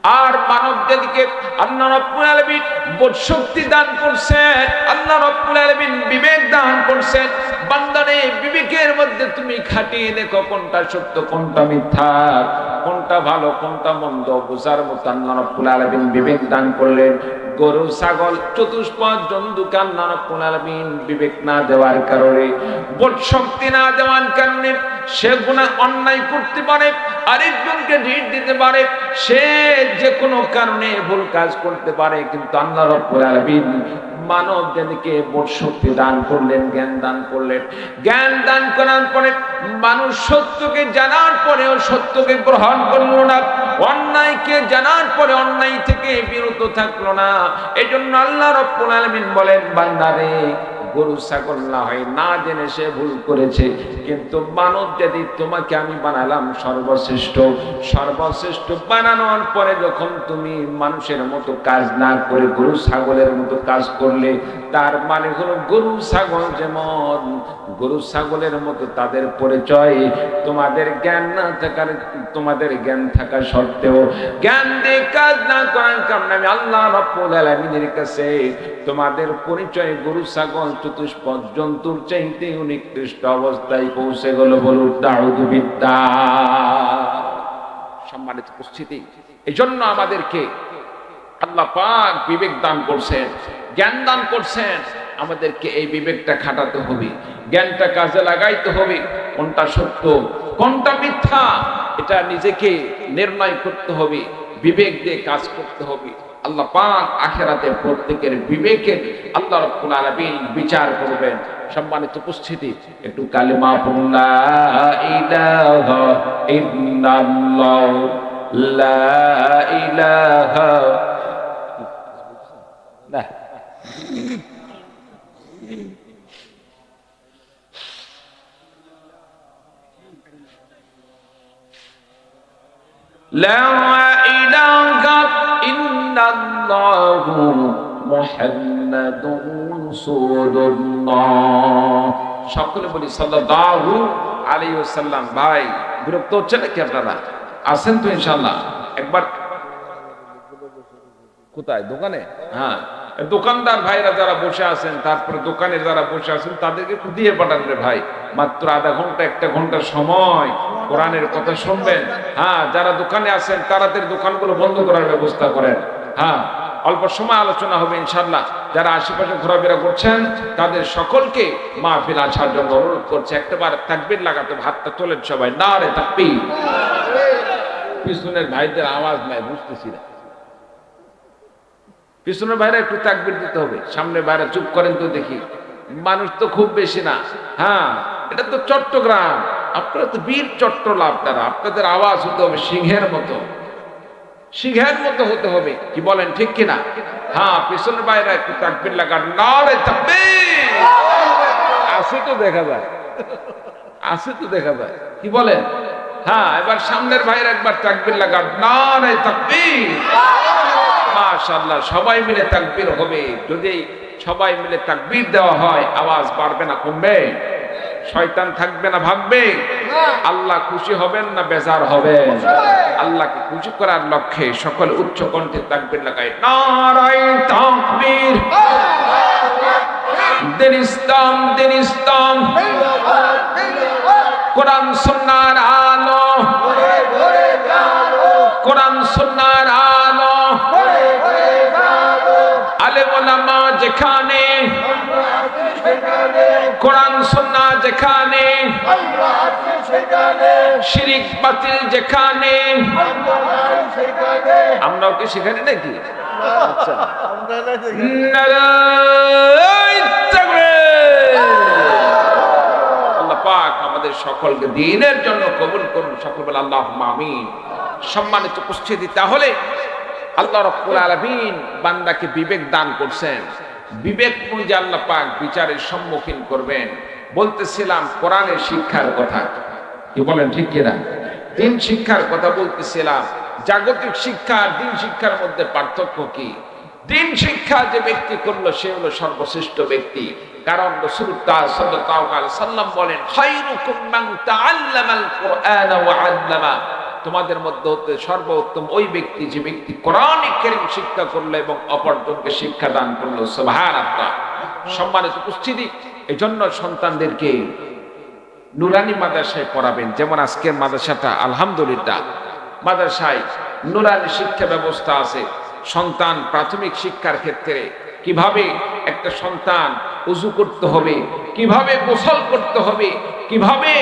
আর মানব জাতিকে আল্লাহ রাব্বুল আলামিন বোধ শক্তি দান করছেন, আল্লাহ রাব্বুল আলামিন বিবেক দান করছেন। বান্দারে বিবেকের মধ্যে তুমি খাটিয়ে দেখো কোনটা সত্য কোনটা মিথ্যা, কোনটা ভালো কোনটা মন্দ বোঝার মতো আল্লাহ রাব্বুল আলামিন বিবেক দান করলেন। গরু ছাগল চতুষ্পদ জন্তুকে আল্লাহ রাব্বুল আলামিন বিবেক না দেওয়ার কারণে, বোধ শক্তি না দেওয়ার কারণে সে গুনাহ অন্যায় করতে পারে, আরেকজনকে ঢিল দিতে পারে, সে যে কোনো কারণে ভুল কাজ করতে পারে। কিন্তু আল্লাহ রাব্বুল আলামিন মানব জাতিকে বোধ শক্তি দান করলেন, জ্ঞান দান করলেন। জ্ঞান দান করার পরে মানুষ সত্যকে জানার পরেও সত্যকে গ্রহণ করলো না, অন্যায়কে জানার পরে অন্যায় থেকে বিরত থাকলো না। এজন্য আল্লাহ রাব্বুল আলামিন বলেন, বান্দারে গরু ছাগল না হয় না জেনে সে ভুল করেছে, কিন্তু মানব জাতি তোমাকে আমি বানালাম সর্বশ্রেষ্ঠ। সর্বশ্রেষ্ঠ বানানোর পরে যখন তুমি মানুষের মতো কাজ না করে গরু ছাগলের মতো কাজ করলে, তার মানে হলো গরু ছাগল যেমন গরু ছাগলের মতো তাদের পরিচয়। তোমাদের জ্ঞান না থাকার, তোমাদের জ্ঞান থাকা সত্ত্বেও জ্ঞান দিয়ে কাজ না করার কারণে আমি আল্লাহ রাব্বুল আলামিনের কাছে তোমাদের পরিচয় গরু ছাগল চতুষ্পদ জন্তুর চাইতে নিকৃষ্ট অবস্থায় পৌঁছে গেল। বলুন তাউযু বিল্লাহ। সম্মানিত উপস্থিতি, এই জন্য আমাদেরকে আল্লাহ পাক বিবেক দান করছেন, জ্ঞান দান করছেন। আমাদেরকে এই বিবেকটা খাটাতে হবে, জ্ঞানটা কাজে লাগাইতে হবে। কোনটা সত্য কোনটা মিথ্যা এটা নিজেকে নির্ণয় করতে হবে, বিবেক দিয়ে কাজ করতে হবে। আল্লাহ পাক আখিরাতে প্রত্যেকের বিবেকে আল্লাহ রাব্বুল আলামিন বিচার করবেন। সম্মানিত উপস্থিতি, একটু কালিমা পড়ুন, লা ইলাহা ইল্লাল্লাহ, লা ইলাহা না লা ইলাহা ইল্লাল্লাহু মুহাম্মাদুর রাসূলুল্লাহ। সকলে বলি সাল্লাল্লাহু আলাইহি ওয়াসাল্লাম। ভাই বিরক্ত হচ্ছে নাকি আপনারা? আছেন তো ইনশাআল্লাহ? একবার কোথায়? দোকানে? হ্যাঁ, দোকানদার ভাইরা যারা বসে আছেন, তারপরে দোকানে যারা বসে আছেন তাদেরকে একটু দিয়ে পাঠান রে ভাই। মাত্র আধা ঘন্টা 1 ঘন্টা সময় কোরআনের কথা শুনবেন। হ্যাঁ, যারা দোকানে আছেন তাড়াতাড়ি দোকানগুলো বন্ধ করার ব্যবস্থা করেন। হ্যাঁ, অল্প সময় আলোচনা হবে ইনশাআল্লাহ। যারা আশেপাশে ঘোরাফেরা করছেন তাদের সকলকে মাহফিল আসার জন্য অনুরোধ করছে। একটাবার তাকবীর লাগাতে হাতটা তোলেন সবাই, নারে তাকবীর। পিছনের ভাইদের আওয়াজ নাই, বুঝতেছি না। পিছনের ভাইরা একটু তাকবীর দিতে হবে, সামনে ভাইরা চুপ করেন তো দেখি। মানুষ তো খুব বেশি না। হ্যাঁ, এটা তো চট্টগ্রাম, আপনারা তো বীর চট্টলা, আপনারা আপনাদের আওয়াজ হতে হবে সিংহের মতো, সিংহের মতো হতে হবে। কি বলেন, ঠিক কিনা? হ্যাঁ, পিছনের ভাইরা একটু তাকবীর লাগান, নারে তাকবীর। আছে তো দেখা যায়, আছে তো দেখা যায়। কি বলেন? হ্যাঁ, এবার সামনের ভাইরা একবার তাকবীর লাগান, নারে তাকবীর। মাশাআল্লাহ, সবাই মিলে তাকবীর হবে। যদি সবাই মিলে তাকবীর দেওয়া হয়, আওয়াজ বাড়বে না কমবে? শয়তান থাকবে না ভাগবে? আল্লাহ খুশি হবেন না বেজার হবেন? আল্লাহকে খুশি করার লক্ষ্যে সকল উচ্চ কণ্ঠে তাকবীর লাগায়, নারায়ে তাকবীর। দিন ইসলাম, দিন ইসলাম, কোরআন সুন্নাহর আলো, কোরআন সুন্নাহর আলো, আলেম ওলামা যেখানে, কোরআন সুন্নাহ যেখানে, শিরিক বাতিল যেখানে, আমরাও কি সেখানে নাকি? আচ্ছা, নারায়ে তাকবীর। আল্লাহ পাক আমাদের সকলকে দ্বীনের জন্য কবুল করুন। সকল বলে আল্লাহুম্মা আমিন। সম্মানিত উপস্থিতি, তাহলে আল্লাহ রাব্বুল আলামিন বান্দাকে বিবেক দান করছেন। বিবেক অনুযায়ী আল্লাহ পাক বিচারের সম্মুখীন করবেন। বলতেছিলাম কোরআনের শিক্ষার কথা, কি বলেন, ঠিক কিনা? দিন শিক্ষার কথা বলতেছিলাম। জাগতিক শিক্ষা আর দিন শিক্ষার মধ্যে পার্থক্য কি? দিন শিক্ষা যে ব্যক্তি করলো সে হলো সর্বশ্রেষ্ঠ ব্যক্তি। কারণ রাসূলুল্লাহ সাল্লাল্লাহু আলাইহি সাল্লাম বলেন, খায়রুকুম মান তাআল্লামাল কুরআনা ওয়া আল্লামা। তোমাদের মধ্যে হতে সর্বোত্তম ওই ব্যক্তি যে ব্যক্তি কোরআন কারীম শিক্ষা করলো এবং অপরজনকে শিক্ষা দান করলো। সুবহানাল্লাহ। সম্মানিত উপস্থিতি, এজন্য সন্তানদেরকে নুরানি মাদ্রাসায় পড়াবেন। যেমন আজকের মাদ্রাসাটা আলহামদুলিল্লাহ, মাদ্রাসায় নুরানি শিক্ষা ব্যবস্থা আছে। সন্তান প্রাথমিক শিক্ষার ক্ষেত্রে কিভাবে একটা সন্তান উযু করতে হবে, কিভাবে গোসল করতে হবে, কিভাবে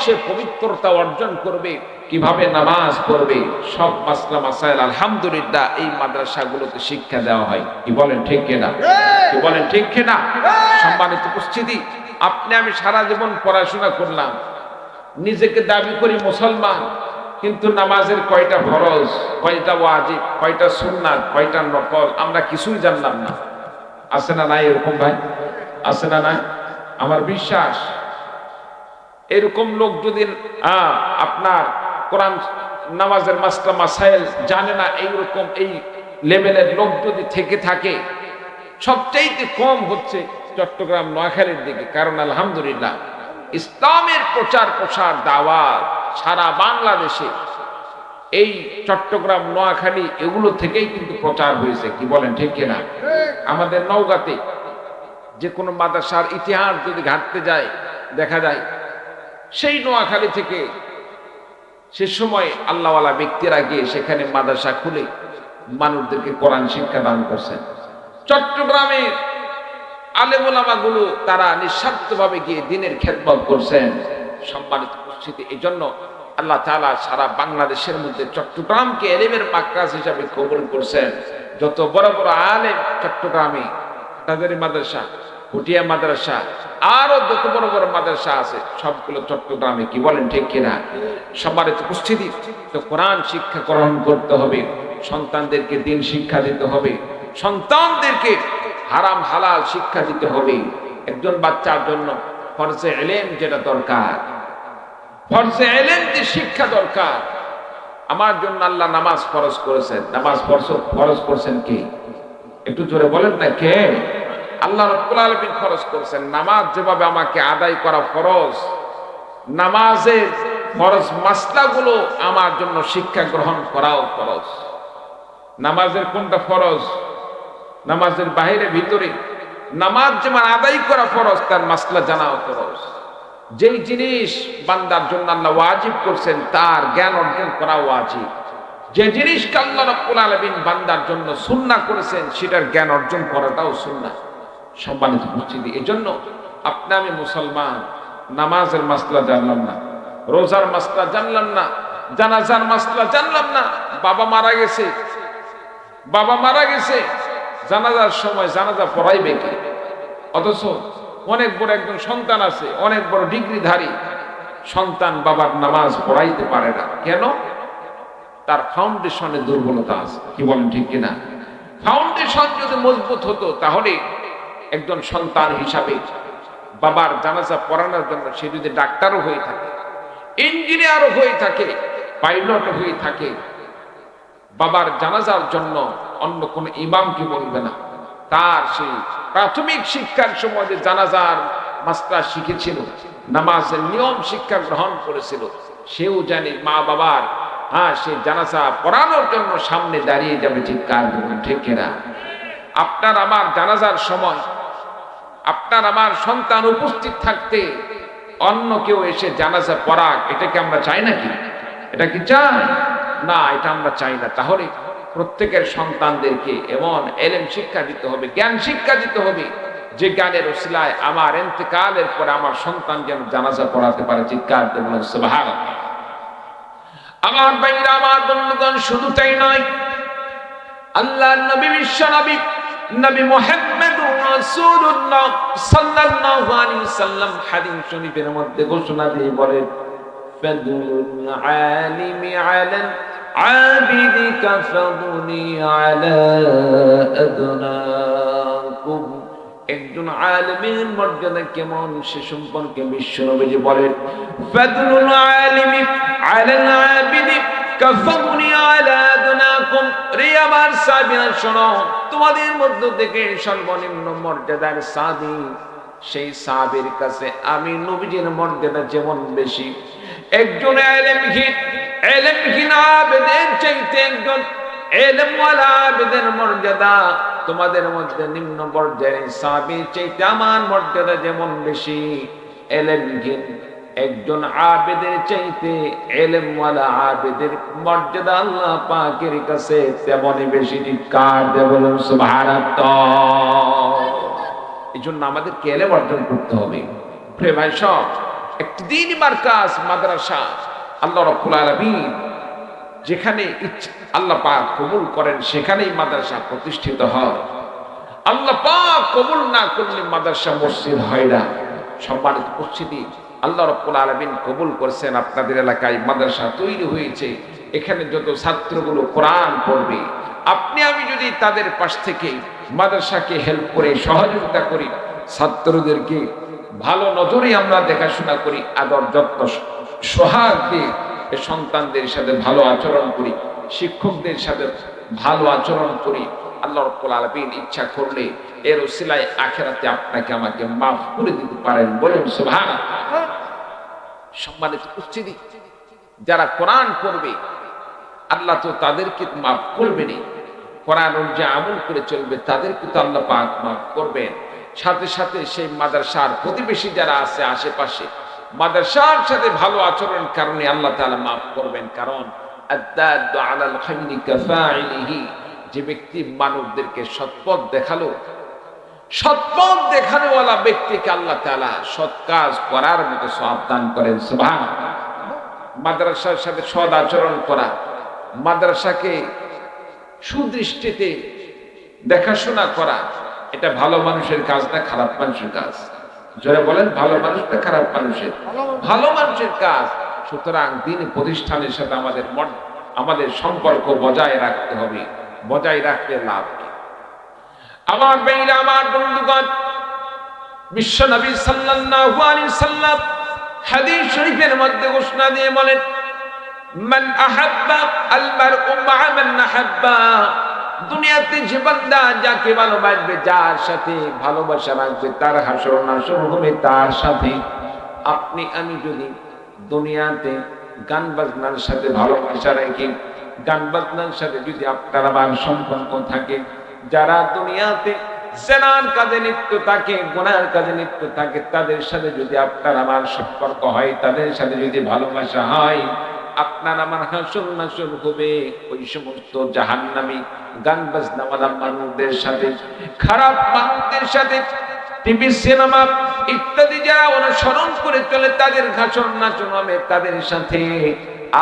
সে পবিত্রতা অর্জন করবে, কিভাবে নামাজ পড়বে, সব মাসলা মাসাইল আলহামদুলিল্লাহ এই মাদ্রাসাগুলোতে শিক্ষা দেওয়া হয়। কি বলেন ঠিক কিনা? কি বলেন ঠিক কিনা? সম্মানিত উপস্থিতি, আপনি আমি সারা জীবন পড়াশোনা করলাম, নিজেকে দাবি করি মুসলমান, কিন্তু নামাজের কয়টা ফরজ, কয়টা ওয়াজিব, কয়টা সুন্নাত, কয়টা নফল আমরা কিছুই জানলাম না। আছে না নাই এরকম ভাই? আছে না নাই? আমার বিশ্বাস এরকম লোক যদি আপনার কোরআন নামাজের মাসলা মাসাইল জানে না, এইরকম এই লেভেলের লোক যদি থেকে থাকে, সবচাইতে কম হচ্ছে চট্টগ্রাম নোয়াখালীর দিকে। কারণ আলহামদুলিল্লাহ ইসলামের প্রচার প্রসার দাওয়াত সারা বাংলাদেশে এই চট্টগ্রাম নোয়াখালী এগুলো থেকেই কিন্তু প্রচার হয়েছে। কি বলেন ঠিক কিনা? আমাদের নওগাঁতে যে কোনো মাদ্রাসার ইতিহাস যদি ঘাটতে যায় দেখা যায় সেই নোয়াখালী থেকে সে সময় আল্লাহওয়ালা ব্যক্তিরা গিয়ে সেখানে মাদ্রাসা খুলে মানুষদেরকে কোরআন শিক্ষা দান করছেন। চট্টগ্রামের আলেম ওলামাগুলো তারা নিঃস্বার্থভাবে গিয়ে দ্বীনের খেদমত করছেন। সম্মানিত উপস্থিতি, এই জন্য আল্লাহ তাআলা সারা বাংলাদেশের মধ্যে চট্টগ্রামকে এলেমের মাকরাজ হিসাবে কবুল করছেন। যত বড় বড় আলেম চট্টগ্রামে, হাটাজারি মাদ্রাসা, পুটিয়া মাদ্রাসা, আরো যত বড় বড় মাদ্রাসা আছে সবগুলো চট্টগ্রামে। কি বলেন ঠিক কিনা? সম্মানিত উপস্থিতি, তো কোরআন শিক্ষা গ্রহণ করতে হবে, সন্তানদেরকে দ্বীন শিক্ষা দিতে হবে, সন্তানদেরকে হারাম হালাল শিক্ষা দিতে হবে। একজন বাচ্চার জন্য ফরজে ইলম যেটা দরকার, ফরজে ইলম যে শিক্ষা দরকার, আমার জন্য আল্লাহ নামাজ ফরজ করেছেন। নামাজ ফরজ করেছেন কি? একটু জোরে বলেন না, কে? আল্লাহ রাব্বুল আলামিন ফরজ করেছেন। নামাজ যেভাবে আমাকে আদায় করা ফরজ, নামাজের ফরজ মাসলাগুলো আমার জন্য শিক্ষা গ্রহণ করাও ফরজ। নামাজের কোনটা ফরজ? নামাজের বাহিরে ভিতরে নামাজ যেমন আদায় করা ফরজ, তার মাসলা জানাও ফরজ। যেই জিনিস বান্দার জন্য আল্লাহ ওয়াজিব করছেন তার জ্ঞান অর্জন করা ওয়াজিব। যে জিনিসকে আল্লাহ রাব্বুল আলামিন বান্দার জন্য সুন্নাহ করেছেন সেটার জ্ঞান অর্জন করাটাও সুন্নাহ। সম্মানিত উপস্থিতি, এজন্য আপনি আমি মুসলমান, নামাজের মাসলা জানলাম না, রোজার মাসলা জানলাম না, জানাজার মাসলা জানলাম না। বাবা মারা গেছে, জানাজার সময় জানাজা পড়াইবে কে? অথচ অনেক বড় একজন সন্তান আছে, অনেক বড় ডিগ্রিধারী সন্তান, বাবার নামাজ পড়াইতে পারে না। কেন? তার ফাউন্ডেশনে দুর্বলতা আছে। কি বলেন ঠিক কিনা? ফাউন্ডেশন যদি মজবুত হতো তাহলে একজন সন্তান হিসাবে বাবার জানাজা পড়ানোর জন্য সে যদি ডাক্তারও হয়ে থাকে, ইঞ্জিনিয়ারও হয়ে থাকে, পাইলট হয়ে থাকে, বাবার জানাজার জন্য অন্য কোনো ইমামকে বলবে না। তার সেই প্রাথমিক শিক্ষার সময় যে জানাজার মাসলা শিখেছিল, নামাজের নিয়ম শিক্ষা গ্রহণ করেছিল, সেও জানে মা বাবার সে জানাজা পড়ানোর জন্য সামনে দাঁড়িয়ে যাবে। চিৎকার দেবেন ঠিক কিনা? আপনার আমার জানাজার সময় আপনার আমার সন্তান উপস্থিত থাকতে অন্য কেউ এসে জানাজা পড়াক, এটাকে আমরা চাই নাকি? এটা কি চাই? না, এটা আমরা চাই না। তাহলে প্রত্যেকের সন্তানদেরকে এমন এলেম শিক্ষা দিতে হবে, জ্ঞান শিক্ষা দিতে হবে, যে জ্ঞানের ওসিলায় আমার ইন্তেকালের পরে আমার সন্তান যেন জানাজা পড়াতে পারে। চিৎকার দেবেন সুবহানাল্লাহ। আমার ভাইরা, আমার বন্ধুগণ, শুধু তাই নয়, আল্লাহর নবী, বিশ্ব নবী, নবী মুহাম্মদুর রাসূলুল্লাহ সাল্লাল্লাহু আলাইহি ওয়াসাল্লাম হাদিস শরীফের মধ্যে ঘোষণা দিয়ে বলেন, ফাদুল আলিমি আলাল আবিদি কাফাদুনি আলা আদনাকুম। একজন আলিমের মর্যাদা কেমন সে সম্পর্কে বিশ্ব নবীজি বলেন, ফাদুল আলিমি আলাল আবিদি কাফাদুনি আলা আদনাকুম। রে আমার সাহাবীরা শোনো, তোমাদের মধ্য থেকে সর্বনিম্ন মর্যাদার সাহাবী, সেই সাহাবীর কাছে আমি নবীজির মর্যাদা যেমন বেশি। একজন আলেমহীন, ইলমহীন আবেদের চাইতে একজন ইলমওয়ালা আবেদের মর্যাদা তোমাদের মধ্যে নিম্ন পর্যায়ের সাহাবীর চাইতে আমার মর্যাদা যেমন বেশি, ইলমহীন একজন আবেদের চাইতে ইলমওয়ালা আবেদের মর্যাদা আল্লাহ পাকের কাছে তেমনই বেশি। কার দেব বলুন সুবহানাল্লাহ। এইজন্য আমাদেরকে ইলম অর্জন করতে হবে। প্রিয় ভাই সব, একটি দ্বীনি মারকাজ মাদ্রাসা আল্লাহ রাব্বুল আলামিন যেখানে আল্লাহ পাক কবুল করেন সেখানেই মাদ্রাসা প্রতিষ্ঠিত হয়। আল্লাহ পাক কবুল না করলে মাদ্রাসা মসজিদ হয় না। সম্মানিত উপস্থিতি, আল্লাহ রাব্বুল আলামিন কবুল করেছেন, আপনাদের এলাকায় মাদ্রাসা তৈরি হয়েছে। এখানে যত ছাত্রগুলো কোরআন পড়বে, আপনি আমি যদি তাদের পাশ থেকে মাদ্রাসাকে হেল্প করে সহযোগিতা করি, ছাত্রদেরকে ভালো নজরে আমরা দেখাশোনা করি, আদর যত্ন সোহাগ দিয়ে সন্তানদের সাথে ভালো আচরণ করি, শিক্ষকদের সাথে ভালো আচরণ করি, আল্লাহ রাব্বুল আলামিন ইচ্ছা করলে এর ওসিলায় আখিরাতে আপনাকে আমাকে মাফ করে দিতে পারেন। বলেন সুবহানাল্লাহ। সম্মানিত উপস্থিতি, যারা কোরআন পড়বে আল্লাহ তো তাদেরকে মাফ করবেনই, কোরআন অনুযায়ী আমল করে চলবে তাদেরকে তো আল্লাহ পাক মাফ করবেন। সাথে সাথে সেই মাদ্রাসার প্রতিবেশী যারা আছে আশেপাশে, মাদ্রাসার সাথে ভালো আচরণের কারণে আল্লাহ তাআলা মাফ করবেন। কারণ আদ-দাল্লু আলাল খায়রি কাফাইলিহি, যে ব্যক্তি মানবদেরকে সৎপথ দেখালো, সৎপথ দেখানোওয়ালা ব্যক্তিকে আল্লাহ তাআলা সৎ কাজ করার মতো সওয়াব দান করেন। সুবহানাল্লাহ। মাদ্রাসার সাথে সৎ আচরণ করা, মাদ্রাসাকে সুদৃষ্টিতে দেখাশোনা করা, এটা ভালো মানুষের কাজ না খারাপ মানুষের কাজ? যারা বলেন ভালো মানুষ না খারাপ মানুষের? ভালো মানুষের কাজ। সুতরাং দ্বীনি প্রতিষ্ঠানের সাথে আমাদের সম্পর্ক বজায় রাখতে হবে। বজায় রাখতে লাভ কি? আমার ভাইরা, আমার বন্ধুগণ, বিশ্ব নবী সাল্লাল্লাহু আলাইহি সাল্লাম হাদিস শরীফের মধ্যে ঘোষণা দিয়ে বলেন, মান আহাব্বা আল মারউ মা'a মান আহাব্বা, দুনিয়াতে যে বান্দা যাকে ভালোবাসবে, যার সাথে ভালোবাসা রাখবে, তার হাসর নাসর হবে তার সাথে। আপনি আমি যদি দুনিয়াতে গান বাজনার সাথে ভালোবাসা রাখি, গান বাজনার সাথে যদি আপনার আমার সম্পর্ক থাকে, যারা দুনিয়াতে জেনার কাজে লিপ্ত থাকে, গুনার কাজে লিপ্ত থাকে, তাদের সাথে যদি আপনার আমার সম্পর্ক হয়, তাদের সাথে যদি ভালোবাসা হয়, আপনার আমার হাসর নাসর হবে ওই সমস্ত জাহান্নামী গান বাজনাওয়ালা মানুষদের সাথে, খারাপ মানুষদের সাথে। টিভি সিনেমা ইত্যাদি যারা অনুসরণ করে চলে, তাদের হাসর নাসর হবে তাদের সাথে।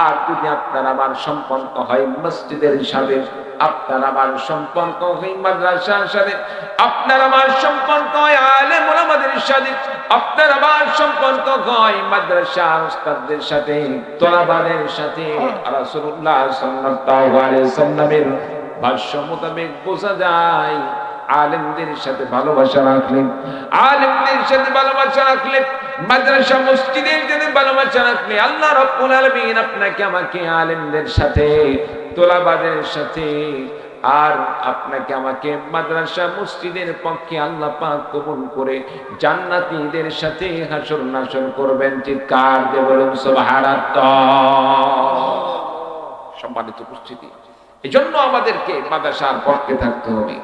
আর যদি আপনার আমার সম্পর্ক হয় মসজিদের সাথে, আপনার আমার সম্পর্ক হয় মাদ্রাসার সাথে, আপনার আমার সম্পর্ক হয় আলেম ওলামাদের সাথে, আপনার আমার সম্পর্ক হয় মাদ্রাসার উস্তাদদের সাথে, তোলাবাদের সাথে। রাসূলুল্লাহ সাল্লাল্লাহু আলাইহি সাল্লামের ভাষ্য মোতাবেক বোঝা যায়, আলেমদের সাথে ভালোবাসা রাখলে, আলেমদের সাথে ভালোবাসা রাখলে, মাদ্রাসা মসজিদের সাথে ভালোবাসা রাখলে, আল্লাহ রাব্বুল আলামিন আপনাকে আমাকে আলেমদের সাথে, তোলাবাদের সাথে, আর আপনাকে আমাকে মাদ্রাসা মসজিদের পক্ষে আল্লাহ পাক কবুল করে জান্নাতীদের সাথে হাসর নাসর করবেন। চিৎকার দিয়ে বলুন সুবহানাল্লাহ। সম্মানিত উপস্থিতি, এজন্য আমাদেরকে মাদ্রাসার পক্ষে থাকতে হবে,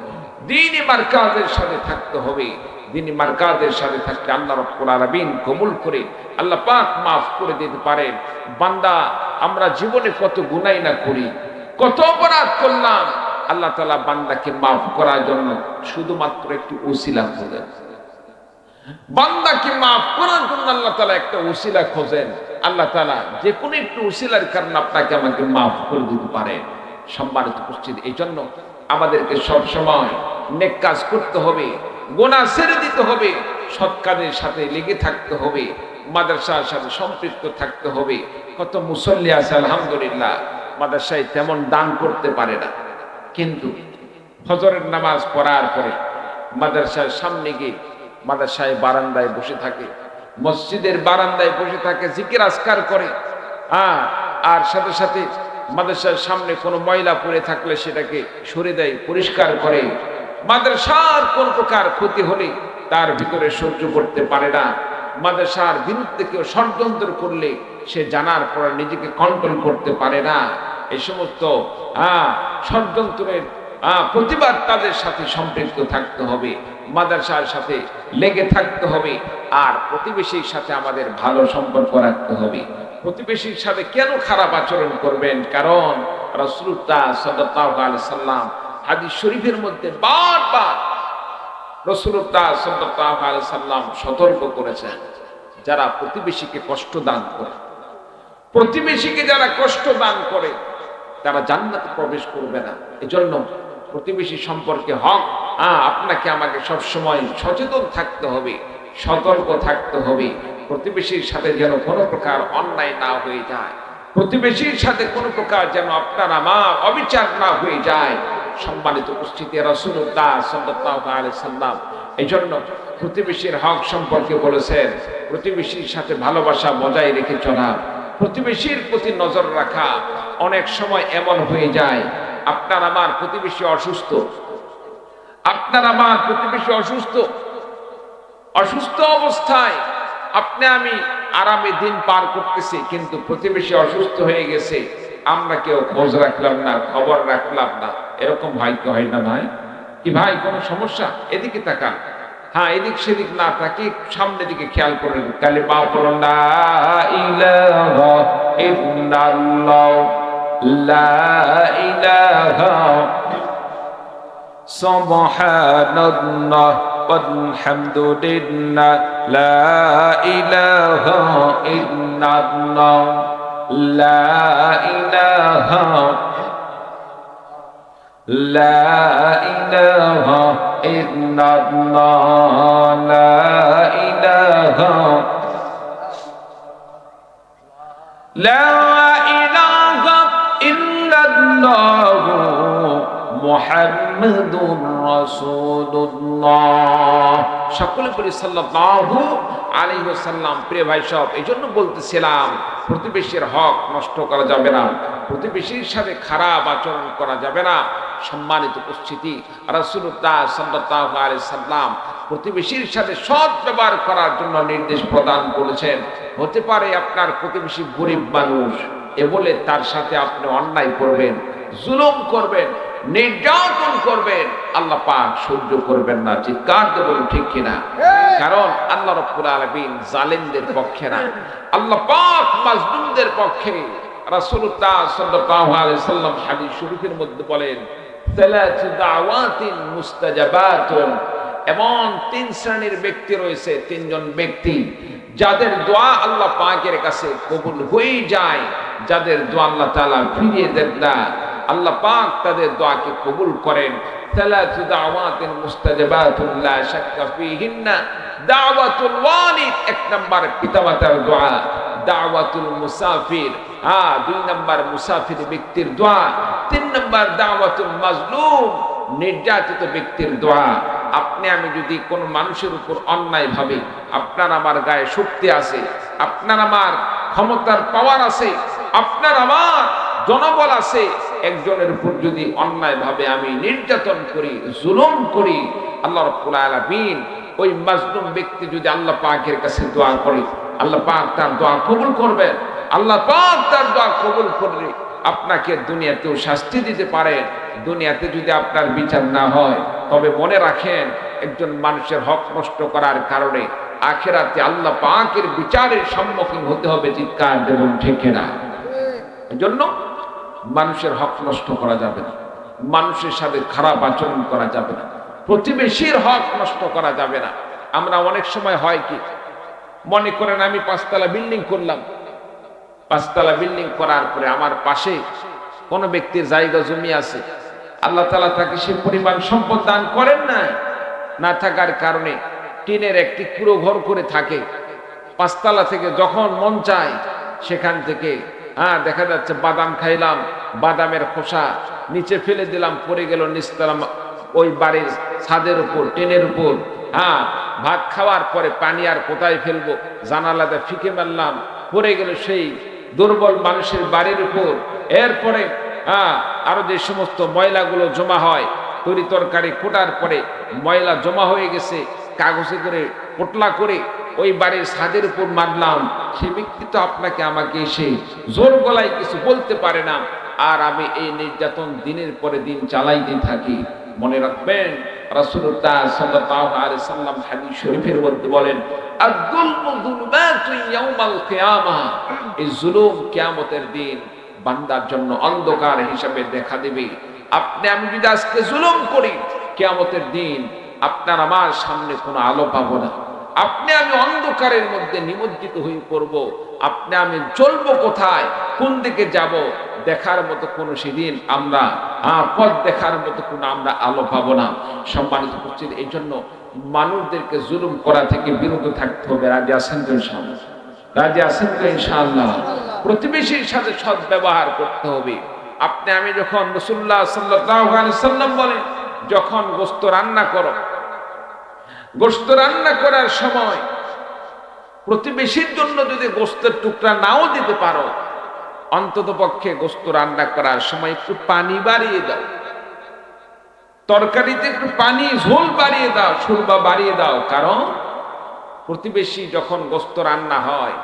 দ্বীনি মারকাজের সাথে থাকতে হবে। দ্বীনি মারকাজের সাথে থাকতে আল্লাহ রাব্বুল আলামিন কবুল করে আল্লাহ পাক মাফ করে দিতে পারেন। বান্দা, আমরা জীবনে কত গুনাহ না করি, কত অপরাধ করলাম, আল্লাহ তাআলা বান্দাকে মাফ করার জন্য শুধুমাত্র একটু ওসিলা খোঁজেন। বান্দাকে মাফ করার জন্য আল্লাহ তাআলা একটা ওসিলা খোঁজেন। আল্লাহ তাআলা যে কোনো একটু ওসিলার কারণে আপনাকে আমাকে মাফ করে দিতে পারেন। সম্মানিত উপস্থিতি, এই জন্য আমাদেরকে সব সময় নেক কাজ করতে হবে, গুনাহ ছেড়ে দিতে হবে, সৎ কাজের সাথে লেগে থাকতে হবে, মাদ্রাসার সাথে সম্পৃক্ত থাকতে হবে। কত মুসল্লি আছে আলহামদুলিল্লাহ, মাদ্রাসায় তেমন দান করতে পারে না, কিন্তু ফজরের নামাজ পড়ার পরে মাদ্রাসার সামনে গিয়ে মাদ্রাসায় বারান্দায় বসে থাকে, মসজিদের বারান্দায় বসে থাকে, জিকির আজকার করে। আর সাথে সাথে মাদ্রাসার সামনে কোনো ময়লা পড়ে থাকলে সেটাকে সরিয়ে দেয়, পরিষ্কার করে। মাদ্রাসার কোন প্রকার ক্ষতি হলে তার ভিতরে সহ্য করতে পারে না, মাদ্রাসার বিরুদ্ধে কেউ ষড়যন্ত্র করলে সে জানার পর নিজেকে কন্ট্রোল করতে পারে না। এই সমস্ত ষড়যন্ত্রের প্রতিবাদ তাদের সাথে সম্পৃক্ত থাকতে হবে, মাদ্রাসার সাথে লেগে থাকতে হবে, আর প্রতিবেশীর সাথে আমাদের ভালো সম্পর্ক রাখতে হবে। প্রতিবেশীর সাথে কেন খারাপ আচরণ করবেন? কারণ রাসূলুল্লাহ সাল্লাল্লাহু আলাইহি সাল্লাম হাদিস শরীফের মধ্যে বারবার রাসূলুল্লাহ সাল্লাল্লাহু আলাইহি সাল্লাম সতর্ক করেছেন, যারা প্রতিবেশীকে কষ্ট দান করে, প্রতিবেশীকে যারা কষ্ট দান করে তারা জান্নাতে প্রবেশ করবে না। এজন্য প্রতিবেশী সম্পর্কে হক আপনাকে আমাকে সবসময় সচেতন থাকতে হবে, সতর্ক থাকতে হবে। প্রতিবেশীর সাথে যেন কোনো প্রকার অন্যায় না হয়ে যায়, প্রতিবেশীর সাথে কোনো প্রকার যেন আপনার আমার অবিচার না হয়ে যায়। সম্মানিত উপস্থিতি, রাসূলুল্লাহ সাল্লাল্লাহু আলাইহি সাল্লাম এজন্য প্রতিবেশীর হক সম্পর্কে বলেছেন, প্রতিবেশীর সাথে ভালোবাসা বজায় রেখে চলা, প্রতিবেশীর প্রতি নজর রাখা। অনেক সময় এমন হয়ে যায় আপনার আমার প্রতিবেশী অসুস্থ, আপনার আমার প্রতিবেশী অসুস্থ, অসুস্থ অবস্থায় আপনি আমি আরামে দিন পার করতেছি, কিন্তু প্রতিবেশী অসুস্থ হয়ে গেছে, আমরা কেউ খোঁজ রাখলাম না, খবর রাখলাম না। এরকম ভাই তো হয় না ভাই? কি ভাই কোনো সমস্যা? এদিকে তাকান, এদিক সেদিক না তাকিয়ে সামনের দিকে খেয়াল করেন। কালিমা পড়ুন, লা ইলাহা ইল্লাল্লাহ, লা ইলাহা সুবহানাল্লাহ ওয়ালহামদুলিল্লাহ, লা ইলাহা ইল্লাল্লাহ, লা ইলাহা, লা ইলাহা ইল্লাল্লাহ, লা ইলাহা, লা ইলাহা ইল্লাল্লাহ মুহাম্মাদুর রাসূলুল্লাহ। সকলে বলি সাল্লাল্লাহু আলাইহি ওয়াসাল্লাম। প্রিয় ভাই সব, এইজন্য বলতেছিলাম প্রতিবেশীর হক নষ্ট করা যাবে না, প্রতিবেশীর সাথে খারাপ আচরণ করা যাবে না। সম্মানিত উপস্থিতি, রাসূলুল্লাহ সাল্লাল্লাহু আলাইহি সাল্লাম প্রতিবেশীর সাথে সৎ ব্যবহার করার জন্য নির্দেশ প্রদান করেছেন। হতে পারে আপনার প্রতিবেশী গরিব মানুষ, এ বলে তার সাথে আপনি অন্যায় করবেন, জুলুম করবেন, নির্যাতন করবেন, আল্লাহ পাক সহ্য করবেন না। চিৎকার দেবেন ঠিক কিনা? কারণ আল্লাহ রাব্বুল আলামিন জালেমদের পক্ষে না, আল্লাহ পাক মাজলুমদের পক্ষে। রাসূলুল্লাহ সাল্লাল্লাহু আলাইহি সাল্লাম হাদিস শরীফের মধ্যে বলেন, সালাতু দাওয়াতিন মুস্তাজাবাতুন, এমন তিন শ্রেণীর ব্যক্তি রয়েছে, তিনজন ব্যক্তি যাদের দোয়া আল্লাহ পাকের কাছে কবুল হয়ে যায়, যাদের দোয়া আল্লাহ তাআলা ফিরিয়ে দেন না, আল্লাহ পাক তাদের দোয়াকে কবুল করেন। সালাতু দাওয়াতিন মুস্তাজাবাতুন লা শাক্কা ফীহিন্না দাওয়াতুল ওয়ালিদ, এক নাম্বার পিতামাতার দোয়া, দাওয়াতুল মুসাফির, দুই নাম্বার মুসাফির ব্যক্তির দোয়া, তিন নাম্বার দাওয়াতুল মাজলুম, নির্যাতিত ব্যক্তির দোয়া। আপনি আমি যদি কোন মানুষের উপর অন্যায় ভাবে, আপনার আমার গায়ে শক্তি আছে, আপনার আমার ক্ষমতার পাওয়ার আছে, আপনার আমার জনবল আছে, একজনের উপর যদি অন্যায় ভাবে আমি নির্যাতন করি, জুলুম করি, আল্লাহ রাব্বুল আলামিন ওই মাজলুম ব্যক্তি যদি আল্লাহ পাকের কাছে দোয়া করে, আল্লাহ পাক তার দোয়া কবুল করবেন। আল্লাহ পাক তার দোয়া কবুল করলে আপনাকে দুনিয়াতেও শাস্তি দিতে পারে। দুনিয়াতে যদি আপনার বিচার না হয়, তবে মনে রাখেন একজন মানুষের হক নষ্ট করার কারণে আখিরাতে আল্লাহ পাকের বিচারের সম্মুখীন হতে হবে। চিৎকার দেবেন ঠিক না? এজন্য মানুষের হক নষ্ট করা যাবে না, মানুষের সাথে খারাপ আচরণ করা যাবে না, প্রতিবেশীর হক নষ্ট করা যাবে না। আমরা অনেক সময় হয় কি, মনে করেন আমি 5 তলা বিল্ডিং করলাম, 5 তলা বিল্ডিং করার পরে আমার পাশে কোন ব্যক্তির জায়গা জমি আছে, আল্লাহ তাআলা তাকে সে পরিমাণ সম্পদ দান করেন না, না থাকার কারণে টিনের একটি কুঁড়ো ঘর করে থাকে। 5 তলা থেকে যখন মন চায় সেখান থেকে দেখা যাচ্ছে বাদাম খাইলাম, বাদামের খোসা নিচে ফেলে দিলাম, পড়ে গেল নিচতলা ওই বাড়ির ছাদের উপর, টিনের উপর। ভাত খাওয়ার পরে পানি আর কোথায় ফেলবো, জানালাতে ফিকে মারলাম, পড়ে গেল সেই দুর্বল মানুষের বাড়ির উপর। এরপরে আরো যে সমস্ত ময়লাগুলো জমা হয়, তরি তরকারি কোটার পরে ময়লা জমা হয়ে গেছে, কাগজে করে পোটলা করে ওই বাড়ির ছাদের উপর মারলাম, সে ব্যক্তি তো আপনাকে আমাকে এসে জোর গলায় কিছু বলতে পারে না, আর আমি এই নির্যাতন দিনের পরে দিন চালাইতে থাকি। মনে রাখবেন রাসূলুল্লাহ সাল্লাল্লাহু আলাইহি সাল্লাম হাদিস শরীফের মধ্যে বলেন, আয-যুলমু যুলমাতুন ইয়াউমাল কিয়ামাহ, এই জুলুম কিয়ামতের দিন বান্দার জন্য অন্ধকার হিসেবে দেখা দেবে। আপনি আমি যদি আজকে জুলুম করি, কিয়ামতের দিন আপনার আমার সামনে কোনো আলো পাবো না, আপনি আমি অন্ধকারের মধ্যে নিমজ্জিত হয়ে পড়ব। আপনি আমি চলবো কোথায়, কোন দিকে যাব, দেখার মতো কোনো সেদিন আমরা পথ দেখার মতো কোনো আমরা আলো পাবো না। সম্মানিত উপস্থিতি, এই জন্য মানুষদেরকে জুলুম করা থেকে বিরত থাকতে হবে। রাজি আছেন তো ইনশাআল্লাহ? রাজি আছেন তো ইনশাআল্লাহ? প্রতিবেশীর সাথে সৎ ব্যবহার করতে হবে। আপনি আমি যখন রাসূলুল্লাহ সাল্লাল্লাহু আলাইহি সাল্লাম বলেন, যখন গোশত রান্না করো, গোশত রান্না করার সময় প্রতিবেশীর জন্য যদি গোশতের টুকরা নাও দিতে পারো, অন্তত পক্ষে গোশত রান্না করার সময় একটু পানি বাড়িয়ে দাও, তরকারিতে একটু পানি ঝোল বাড়িয়ে দাও, শোরবা বাড়িয়ে দাও। কারণ প্রতিবেশী যখন গোশত রান্না হয়,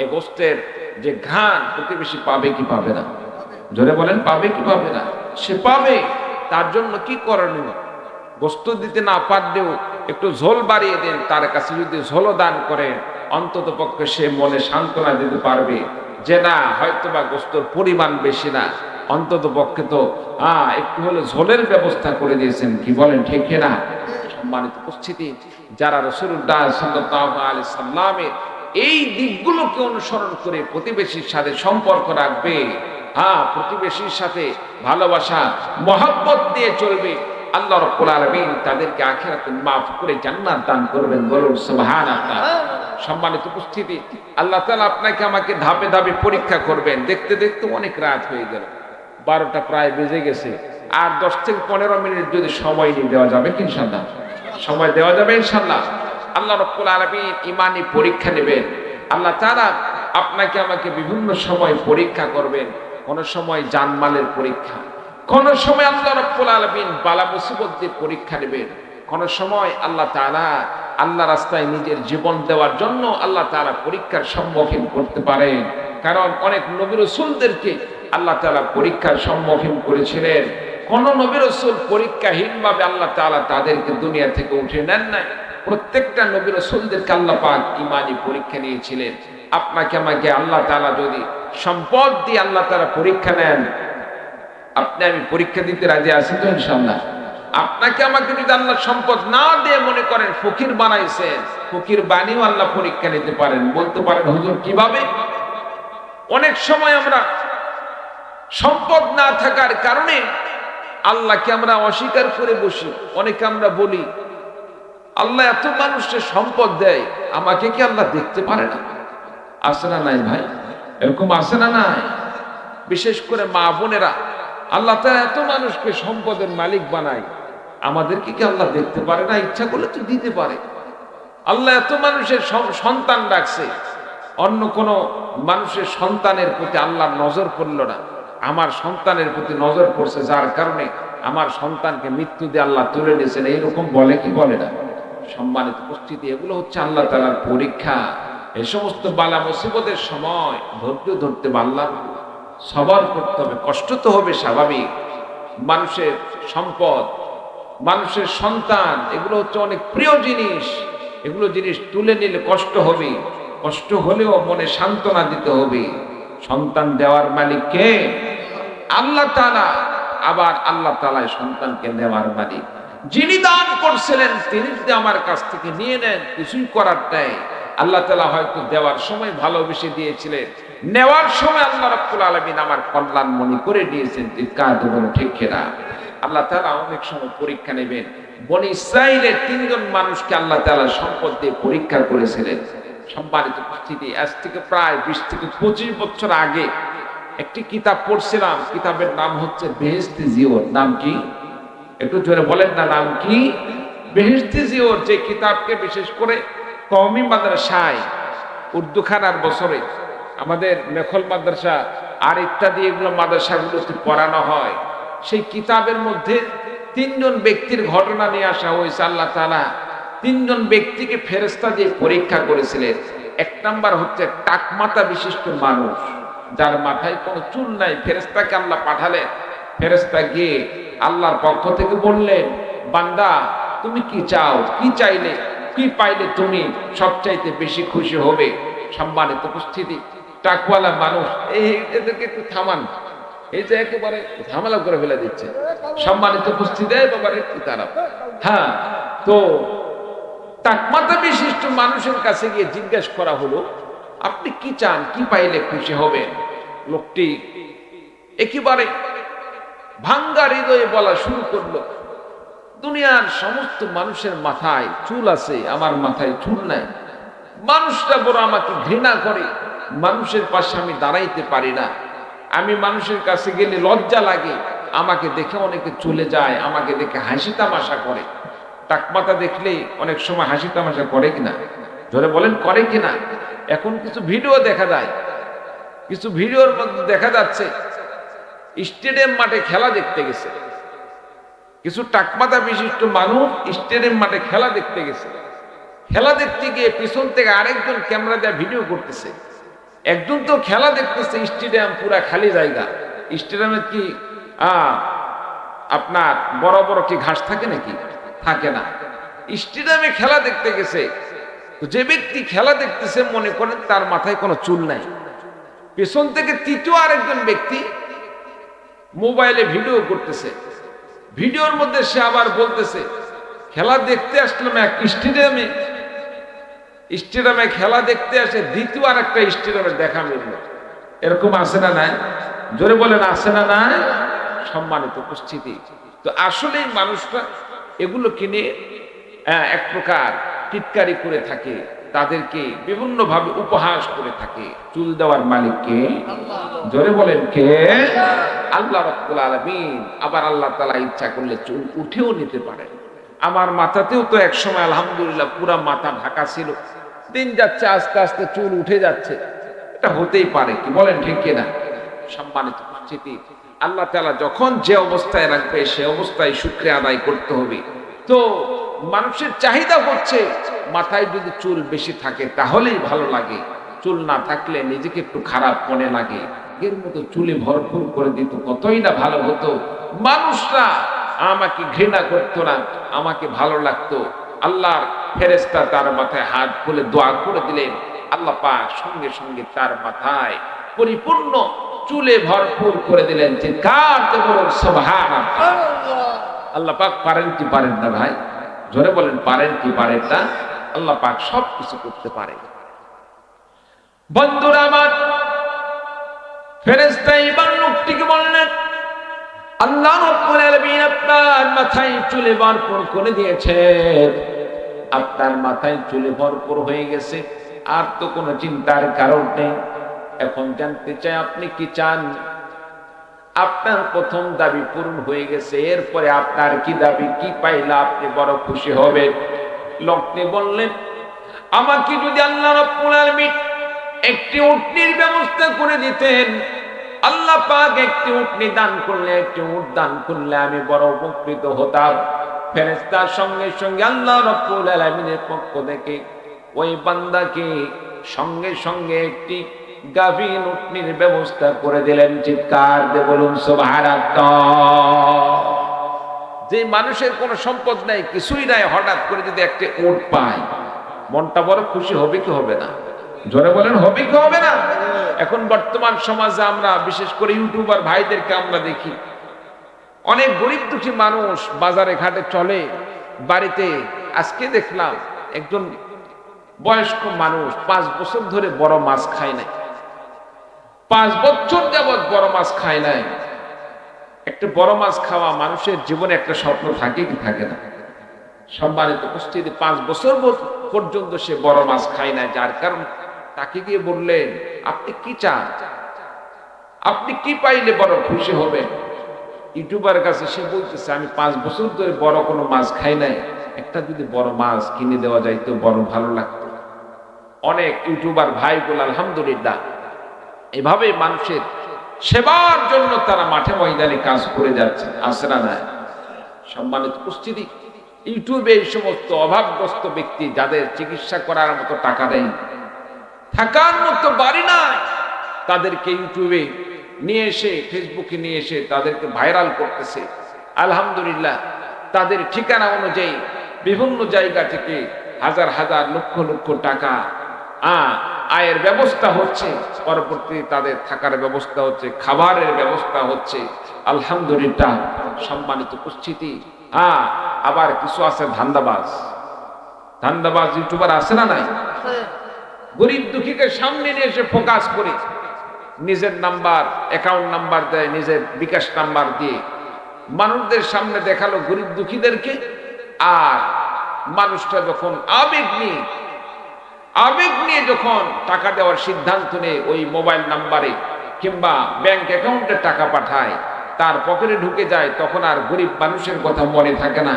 এই গোশতের যে ঘ্রাণ প্রতিবেশী পাবে কি পাবে না? জোরে বলেন, পাবে কি পাবে না? সে পাবে। তার জন্য কি করণীয়? গোশত দিতে না পারলেও একটু ঝোল বাড়িয়ে দেন, তার কাছে যদি ঝোলও দান করেন, অন্তত পক্ষে সে মনে সান্ত্বনা দিতে পারবে যে না, হয়তোবা গোশতের পরিমাণ বেশি না, অন্তত পক্ষে তো একটু হলে ঝোলের ব্যবস্থা করে দিয়েছেন। কি বলেন, ঠিক না? সম্মানিত উপস্থিতি, যারা রাসূলুল্লাহ সাল্লাল্লাহু আলাইহি সাল্লামের এই দিকগুলোকে অনুসরণ করে প্রতিবেশীর সাথে সম্পর্ক রাখবে, প্রতিবেশীর সাথে ভালোবাসা মহব্বত দিয়ে চলবে, আল্লাহ রাব্বুল আলামিন তাদেরকে আখিরাতে মাফ করে জান্নাত দান করবেন। বলুন সুবহানাল্লাহ। সম্মানিত উপস্থিতি, আল্লাহ তাআলা আপনাকে আমাকে ধাপে ধাপে পরীক্ষা করবেন। দেখতে দেখতে অনেক রাত হয়ে গেল, 12টা প্রায় বেজে গেছে। আর 10 থেকে 15 মিনিট যদি সময় নিয়ে দেওয়া যাবে কি ইনশাআল্লাহ? সময় দেওয়া যাবে ইনশাআল্লাহ। আল্লাহ রাব্বুল আলামিন ঈমানি পরীক্ষা নেবেন। আল্লাহ তাআলা আপনাকে আমাকে বিভিন্ন সময় পরীক্ষা করবেন। কোন সময় জানমালের পরীক্ষা, কোন সময় আল্লাহ রাব্বুল আলামিন বালা মুসিবত দিয়ে পরীক্ষা নেবেন, কোন সময় আল্লাহ তাআলা আল্লাহ রাস্তায় নিজের জীবন দেওয়ার জন্য আল্লাহ তাআলা পরীক্ষার সম্মুখীন করতে পারেন। কারণ অনেক নবী রাসূলদেরকে আল্লাহ তাআলা পরীক্ষার সম্মুখীন করেছিলেন। কোন নবী রাসূল পরীক্ষাহীনভাবে আল্লাহ তাআলা তাদেরকে দুনিয়া থেকে উঠিয়ে নেন নাই। প্রত্যেকটা নবী রাসূলদেরকে আল্লাহ পাক ঈমানি পরীক্ষা নিয়েছিলেন। আপনাকে আমাকে আল্লাহ তাআলা যদি সম্পদ দিয়ে আল্লাহ তাআলা পরীক্ষা নেন, আপনি আমি পরীক্ষা দিতে রাজি আছি তো ইনশাআল্লাহ? আপনাকে আমাকে যদি আল্লাহ সম্পদ না দিয়ে মনে করেন ফকির বানাইছেন, ফকির বানিয়েও আল্লাহ পরীক্ষা নিতে পারেন। বলতে পারেন হুজুর কিভাবে? অনেক সময় আমরা সম্পদ না থাকার কারণে আল্লাহকে আমরা অস্বীকার করে বসি। অনেকে আমরা বলি আল্লাহ এত মানুষকে সম্পদ দেয়, আমাকে কি আল্লাহ দেখতে পারে না? আছে না নাই ভাই? এরকম আছে না নাই? বিশেষ করে মা বোনেরা, আল্লাহ তাআলা এত মানুষকে সম্পদের মালিক বানায়, আমাদেরকে কি আল্লাহ দেখতে পারে না? ইচ্ছা করলে তো দিতে পারে। আল্লাহ এত মানুষের সন্তান রাখছে, অন্য কোন মানুষের সন্তানের প্রতি আল্লাহর নজর পড়ল না, আমার সন্তানের প্রতি নজর পড়ছে, যার কারণে আমার সন্তানকে মৃত্যু দিয়ে আল্লাহ তুলে নিয়েছেন। এইরকম বলে কি বলে না? সম্মানিত উপস্থিতি, এগুলো হচ্ছে আল্লাহ তাআলার পরীক্ষা। এই সমস্ত বালা মুসিবতের সময় ধৈর্য ধরতে হবে, আল্লাহ সবর করতে হবে। কষ্ট তো হবে স্বাভাবিক। মানুষের সম্পদ, মানুষের সন্তান, এগুলো হচ্ছে অনেক প্রিয় জিনিস। এগুলো জিনিস তুলে নিলে কষ্ট হবে, কষ্ট হলেও মনে সান্ত্বনা দিতে হবে। সন্তান দেওয়ার মালিক কে? আল্লাহ তাআলা। আবার আল্লাহ তাআলা সন্তানকে দেওয়ার মালিক। যিনি দান করছিলেন তিনি যদি আমার কাছ থেকে নিয়ে নেন, কিছুই করার নাই। আল্লাহ তাআলা হয়তো দেওয়ার সময় ভালোবেসে দিয়েছিলেন, নেওয়ার সময় আল্লাহ রাব্বুল আলামিন আমার কল্যাণ মনে করে দিয়েছেন। ঠিক কিনা? আল্লাহ তাআলা অনেক সময় পরীক্ষা নেবেন। বনি ইসরাইলের 3 জন মানুষকে আল্লাহ তাআলা সম্পদ দিয়ে পরীক্ষা করেছিলেন। সম্মানিত উপস্থিতি, আজ থেকে প্রায় 20 থেকে 25 বছর আগে একটি কিতাব পড়ছিলাম। কিতাবের নাম হচ্ছে বেহেশতে জিওর। নাম কি? একটু জোরে বলেন না, নাম কি? বেহেশতে জিওর। যে কিতাবকে বিশেষ করে কওমি মাদ্রাসায় উর্দুখানার বছরে আমাদের মেখল মাদ্রাসা আর ইত্যাদি এগুলো মাদ্রাসাগুলোতে পড়ানো হয়। সেই কিতাবের মধ্যে 3 জন ব্যক্তির ঘটনা নিয়ে আসা হয়েছে। আল্লাহ তাআলা তিনজন ব্যক্তিকে ফেরেশতা দিয়ে পরীক্ষা করেছিলেন। এক নাম্বার হচ্ছে টাকমাথা বিশিষ্ট মানুষ, যার মাথায় কোনো চুল নাই। ফেরেশতাকে আল্লাহ পাঠালেন। ফেরেশতা গিয়ে আল্লাহর পক্ষ থেকে বললেন, বান্দা তুমি কি চাও, কি চাইলে, কি পাইলে তুমি সবচাইতে বেশি খুশি হবে? সম্মানিত উপস্থিতি, টাকওয়ালা মানুষ, এদেরকে একটু থামান, এই যে একেবারে ঝামেলা করে ফেলে দিচ্ছে। সম্মানিত উপস্থিতি, একেবারে একটু তারা, হ্যাঁ। তো টাকমাথা বিশিষ্ট মানুষের কাছে গিয়ে জিজ্ঞেস করা হলো, আপনি কি চান, কি পাইলে খুশি হবেন? লোকটি একেবারে ভাঙ্গা হৃদয়ে বলা শুরু করলো, দুনিয়ার সমস্ত মানুষের মাথায় চুল আছে, আমার মাথায় চুল নাই। মানুষটা বড় আমাকে ঘৃণা করে, মানুষের পাশে আমি দাঁড়াইতে পারি না, আমি মানুষের কাছে গেলে লজ্জা লাগে, আমাকে দেখে অনেকে চলে যায়, আমাকে দেখে হাসি তামাশা করে। টাকমাথা দেখলে অনেক সময় হাসি তামাশা করে কিনা, ধরে বলেন করে কিনা? এখন কিছু ভিডিও দেখা যায়, কিছু ভিডিওর মধ্যে দেখা যাচ্ছে স্টেডিয়াম মাঠে খেলা দেখতে গেছে, কিছু টাকমাথা বিশিষ্ট মানুষ স্টেডিয়াম মাঠে খেলা দেখতে গেছে। খেলা দেখতে গিয়ে পিছন থেকে আরেকজন ক্যামেরা দিয়ে ভিডিও করতেছে। একজন তো খেলা দেখতেছে, স্টেডিয়াম পুরা খালি জায়গা। স্টেডিয়ামে কি আপনার বড় বড় কি ঘাস থাকে নাকি? থাকে না। স্টেডিয়ামে খেলা দেখতে গেছে, তো যে ব্যক্তি খেলা দেখতেছে মনে করেন তার মাথায় কোনো চুল নাই। পেছন থেকে তৃতীয় আরেকজন ব্যক্তি মোবাইলে ভিডিও করতেছে। ভিডিওর মধ্যে সে আবার বলতেছে, খেলা দেখতে আসলাম এক স্টেডিয়ামে, স্টেডিয়ামে খেলা দেখতে আসে দ্বিতীয় আর একটা স্টেডিয়ামে দেখা মিলল। এরকম আছে না নাই? জোরে বলেন আছে না নাই? সম্মানিত উপস্থিতি, তো আসলেই মানুষরা এগুলো কিনে এক প্রকার টিটকারি করে থাকে, তাদেরকে বিভিন্ন ভাবে উপহাস করে থাকে। চুল দেওয়ার মালিক কে? জোরে বলেন কে? আল্লাহ রাব্বুল আলামিন। আবার আল্লাহ তাআলা ইচ্ছা করলে চুল উঠেও নিতে পারেন। আমার মাথাতেও তো এক সময় আলহামদুলিল্লাহ পুরা মাথা ঢাকা ছিল, দিন যাচ্ছে আস্তে আস্তে চুল উঠে যাচ্ছে। এটা হতেই পারে, কি বলেন ঠিক কিনা? সম্মানিত উপস্থিতি, আল্লাহ তাআলা যখন যে অবস্থায় রাখবে সে অবস্থায় শুকরিয়া আদায় করতে হবে। তো মানুষের চাহিদা হচ্ছে মাথায় যদি চুল বেশি থাকে তাহলেই ভালো লাগে, চুল না থাকলে নিজেকে একটু খারাপ মনে লাগে। এর মতো চুলে ভরপুর করে দিত কতই না ভালো হতো, মানুষরা আমাকে ঘৃণা করতো না, আমাকে ভালো লাগতো। আল্লাহর ফেরেশতা তার মাথায় হাত খুলে দোয়া করে দিলেন, আল্লাহ পাক সঙ্গে সঙ্গে তার মাথায় পরিপূর্ণ চুলে ভরপুর করে দিলেন। যে কার বলুন সুবহানাল্লাহ। আল্লাহ পাক পারেন কি পারেন না ভাই? জোরে বলেন পারেন কি পারেন না? আল্লাহ পাক সব কিছু করতে পারে। বন্ধুরা আমার, ফেরেশতা এবার লোকটিকে বললেন, আল্লাহ রাব্বুল আলামিন আপনার মাথায় চুলে ভরপুর করে দিয়েছেন, আপনার মাথায় চুলে ভরপুর হয়ে গেছে, আর তো কোনো চিন্তার কারণ নেই। এখন জানতে চাই আপনি কি চান? আপনার প্রথম দাবি পূরণ হয়ে গেছে, এরপরে আপনার কি দাবি, কি পাইলে আপনি বড় খুশি হবেন? লোকটি বললেন, আমাকে যদি আল্লাহ রাব্বুল আলামিন একটি উটনির ব্যবস্থা করে দিতেন, আল্লাহ পাক একটি উটনি দান করলে, একটি উট দান করলে আমি বড় উপকৃত হতাম। ফেরেশতার সঙ্গে সঙ্গে আল্লাহ রাব্বুল আলামিনের পক্ষ থেকে ওই বান্দাকে সঙ্গে সঙ্গে একটি গাভীন উটনির ব্যবস্থা করে দিলেন। চিৎকার দিয়ে বলুন সুবহানাল্লাহ। যে মানুষের কোনো সম্পদ নাই, কিছুই নাই, হঠাৎ করে যদি একটা উট পায়, মনটা বড় খুশি হবে কি হবে না? জোরে বলেন হবে কি হবে না? এখন বর্তমান সমাজে আমরা বিশেষ করে ইউটিউবার ভাইদেরকে আমরা দেখি, অনেক গরিব দুঃখী মানুষ বাজারে ঘাটে চলে, বাড়িতে আজকে দেখলাম একজন বয়স্ক মানুষ 5 বছর ধরে বড় মাছ খায় নাই, 5 বছর যাবৎ বড় মাছ খায় নাই। একটা বড় মাছ খাওয়া মানুষের জীবনে একটা স্বপ্ন থাকে কি থাকে না? সম্মানিত উপস্থিতি, 5 বছর পর্যন্ত সে বড় মাছ খায় না। যার কারণ তাকে গিয়ে বললেন, আপনি কি চান, আপনি কি পাইলে বড় খুশি হবেন? ইউটিউবার কাছে সে বলতেছে, আমি 5 বছর ধরে বড় কোনো মাছ খাই নাই, একটা যদি বড় মাছ কিনে দেওয়া যায় তো বড় ভালো লাগতো। অনেক ইউটিউবার ভাইগুলো আলহামদুলিল্লাহ এভাবে মানুষের সেবার জন্য তারা মাঠে ময়দানে কাজ করে যাচ্ছে, আছে না নাই? সম্মানিত উপস্থিতি, ইউটিউবে এই সমস্ত অভাবগ্রস্ত ব্যক্তি যাদের চিকিৎসা করার মতো টাকা নেই, থাকার মতো বাড়ি নাই, তাদেরকে ইউটিউবে নিয়ে এসে, ফেসবুকে নিয়ে এসে তাদেরকে ভাইরাল করতেছে। আলহামদুলিল্লাহ, তাদের ঠিকানা অনুযায়ী বিভিন্ন জায়গা থেকে হাজার হাজার লক্ষ লক্ষ টাকা আয়ের ব্যবস্থা হচ্ছে, পরবর্তী তাদের থাকার ব্যবস্থা হচ্ছে, খাবারের ব্যবস্থা হচ্ছে। আলহামদুলিল্লাহ, সম্মানিত উপস্থিতি। আবার কিছু আছে ধান্দাবাজ ইউটিউবার আছে না নাই? গরিব দুঃখীকে সামনে নিয়ে এসে ফোকাস করে নিজের নাম্বার, অ্যাকাউন্ট নাম্বার দেয়, নিজের বিকাশ নাম্বার দিয়ে মানুষদের সামনে দেখালো গরিব দুঃখীদেরকে। আর মানুষটা যখন আবেগ নিয়ে যখন টাকা দেওয়ার সিদ্ধান্ত নেয়, ওই মোবাইল নাম্বারে কিংবা ব্যাংক অ্যাকাউন্টে টাকা পাঠায়, তার পকেটে ঢুকে যায়, তখন আর গরিব মানুষের কথা মনে থাকে না।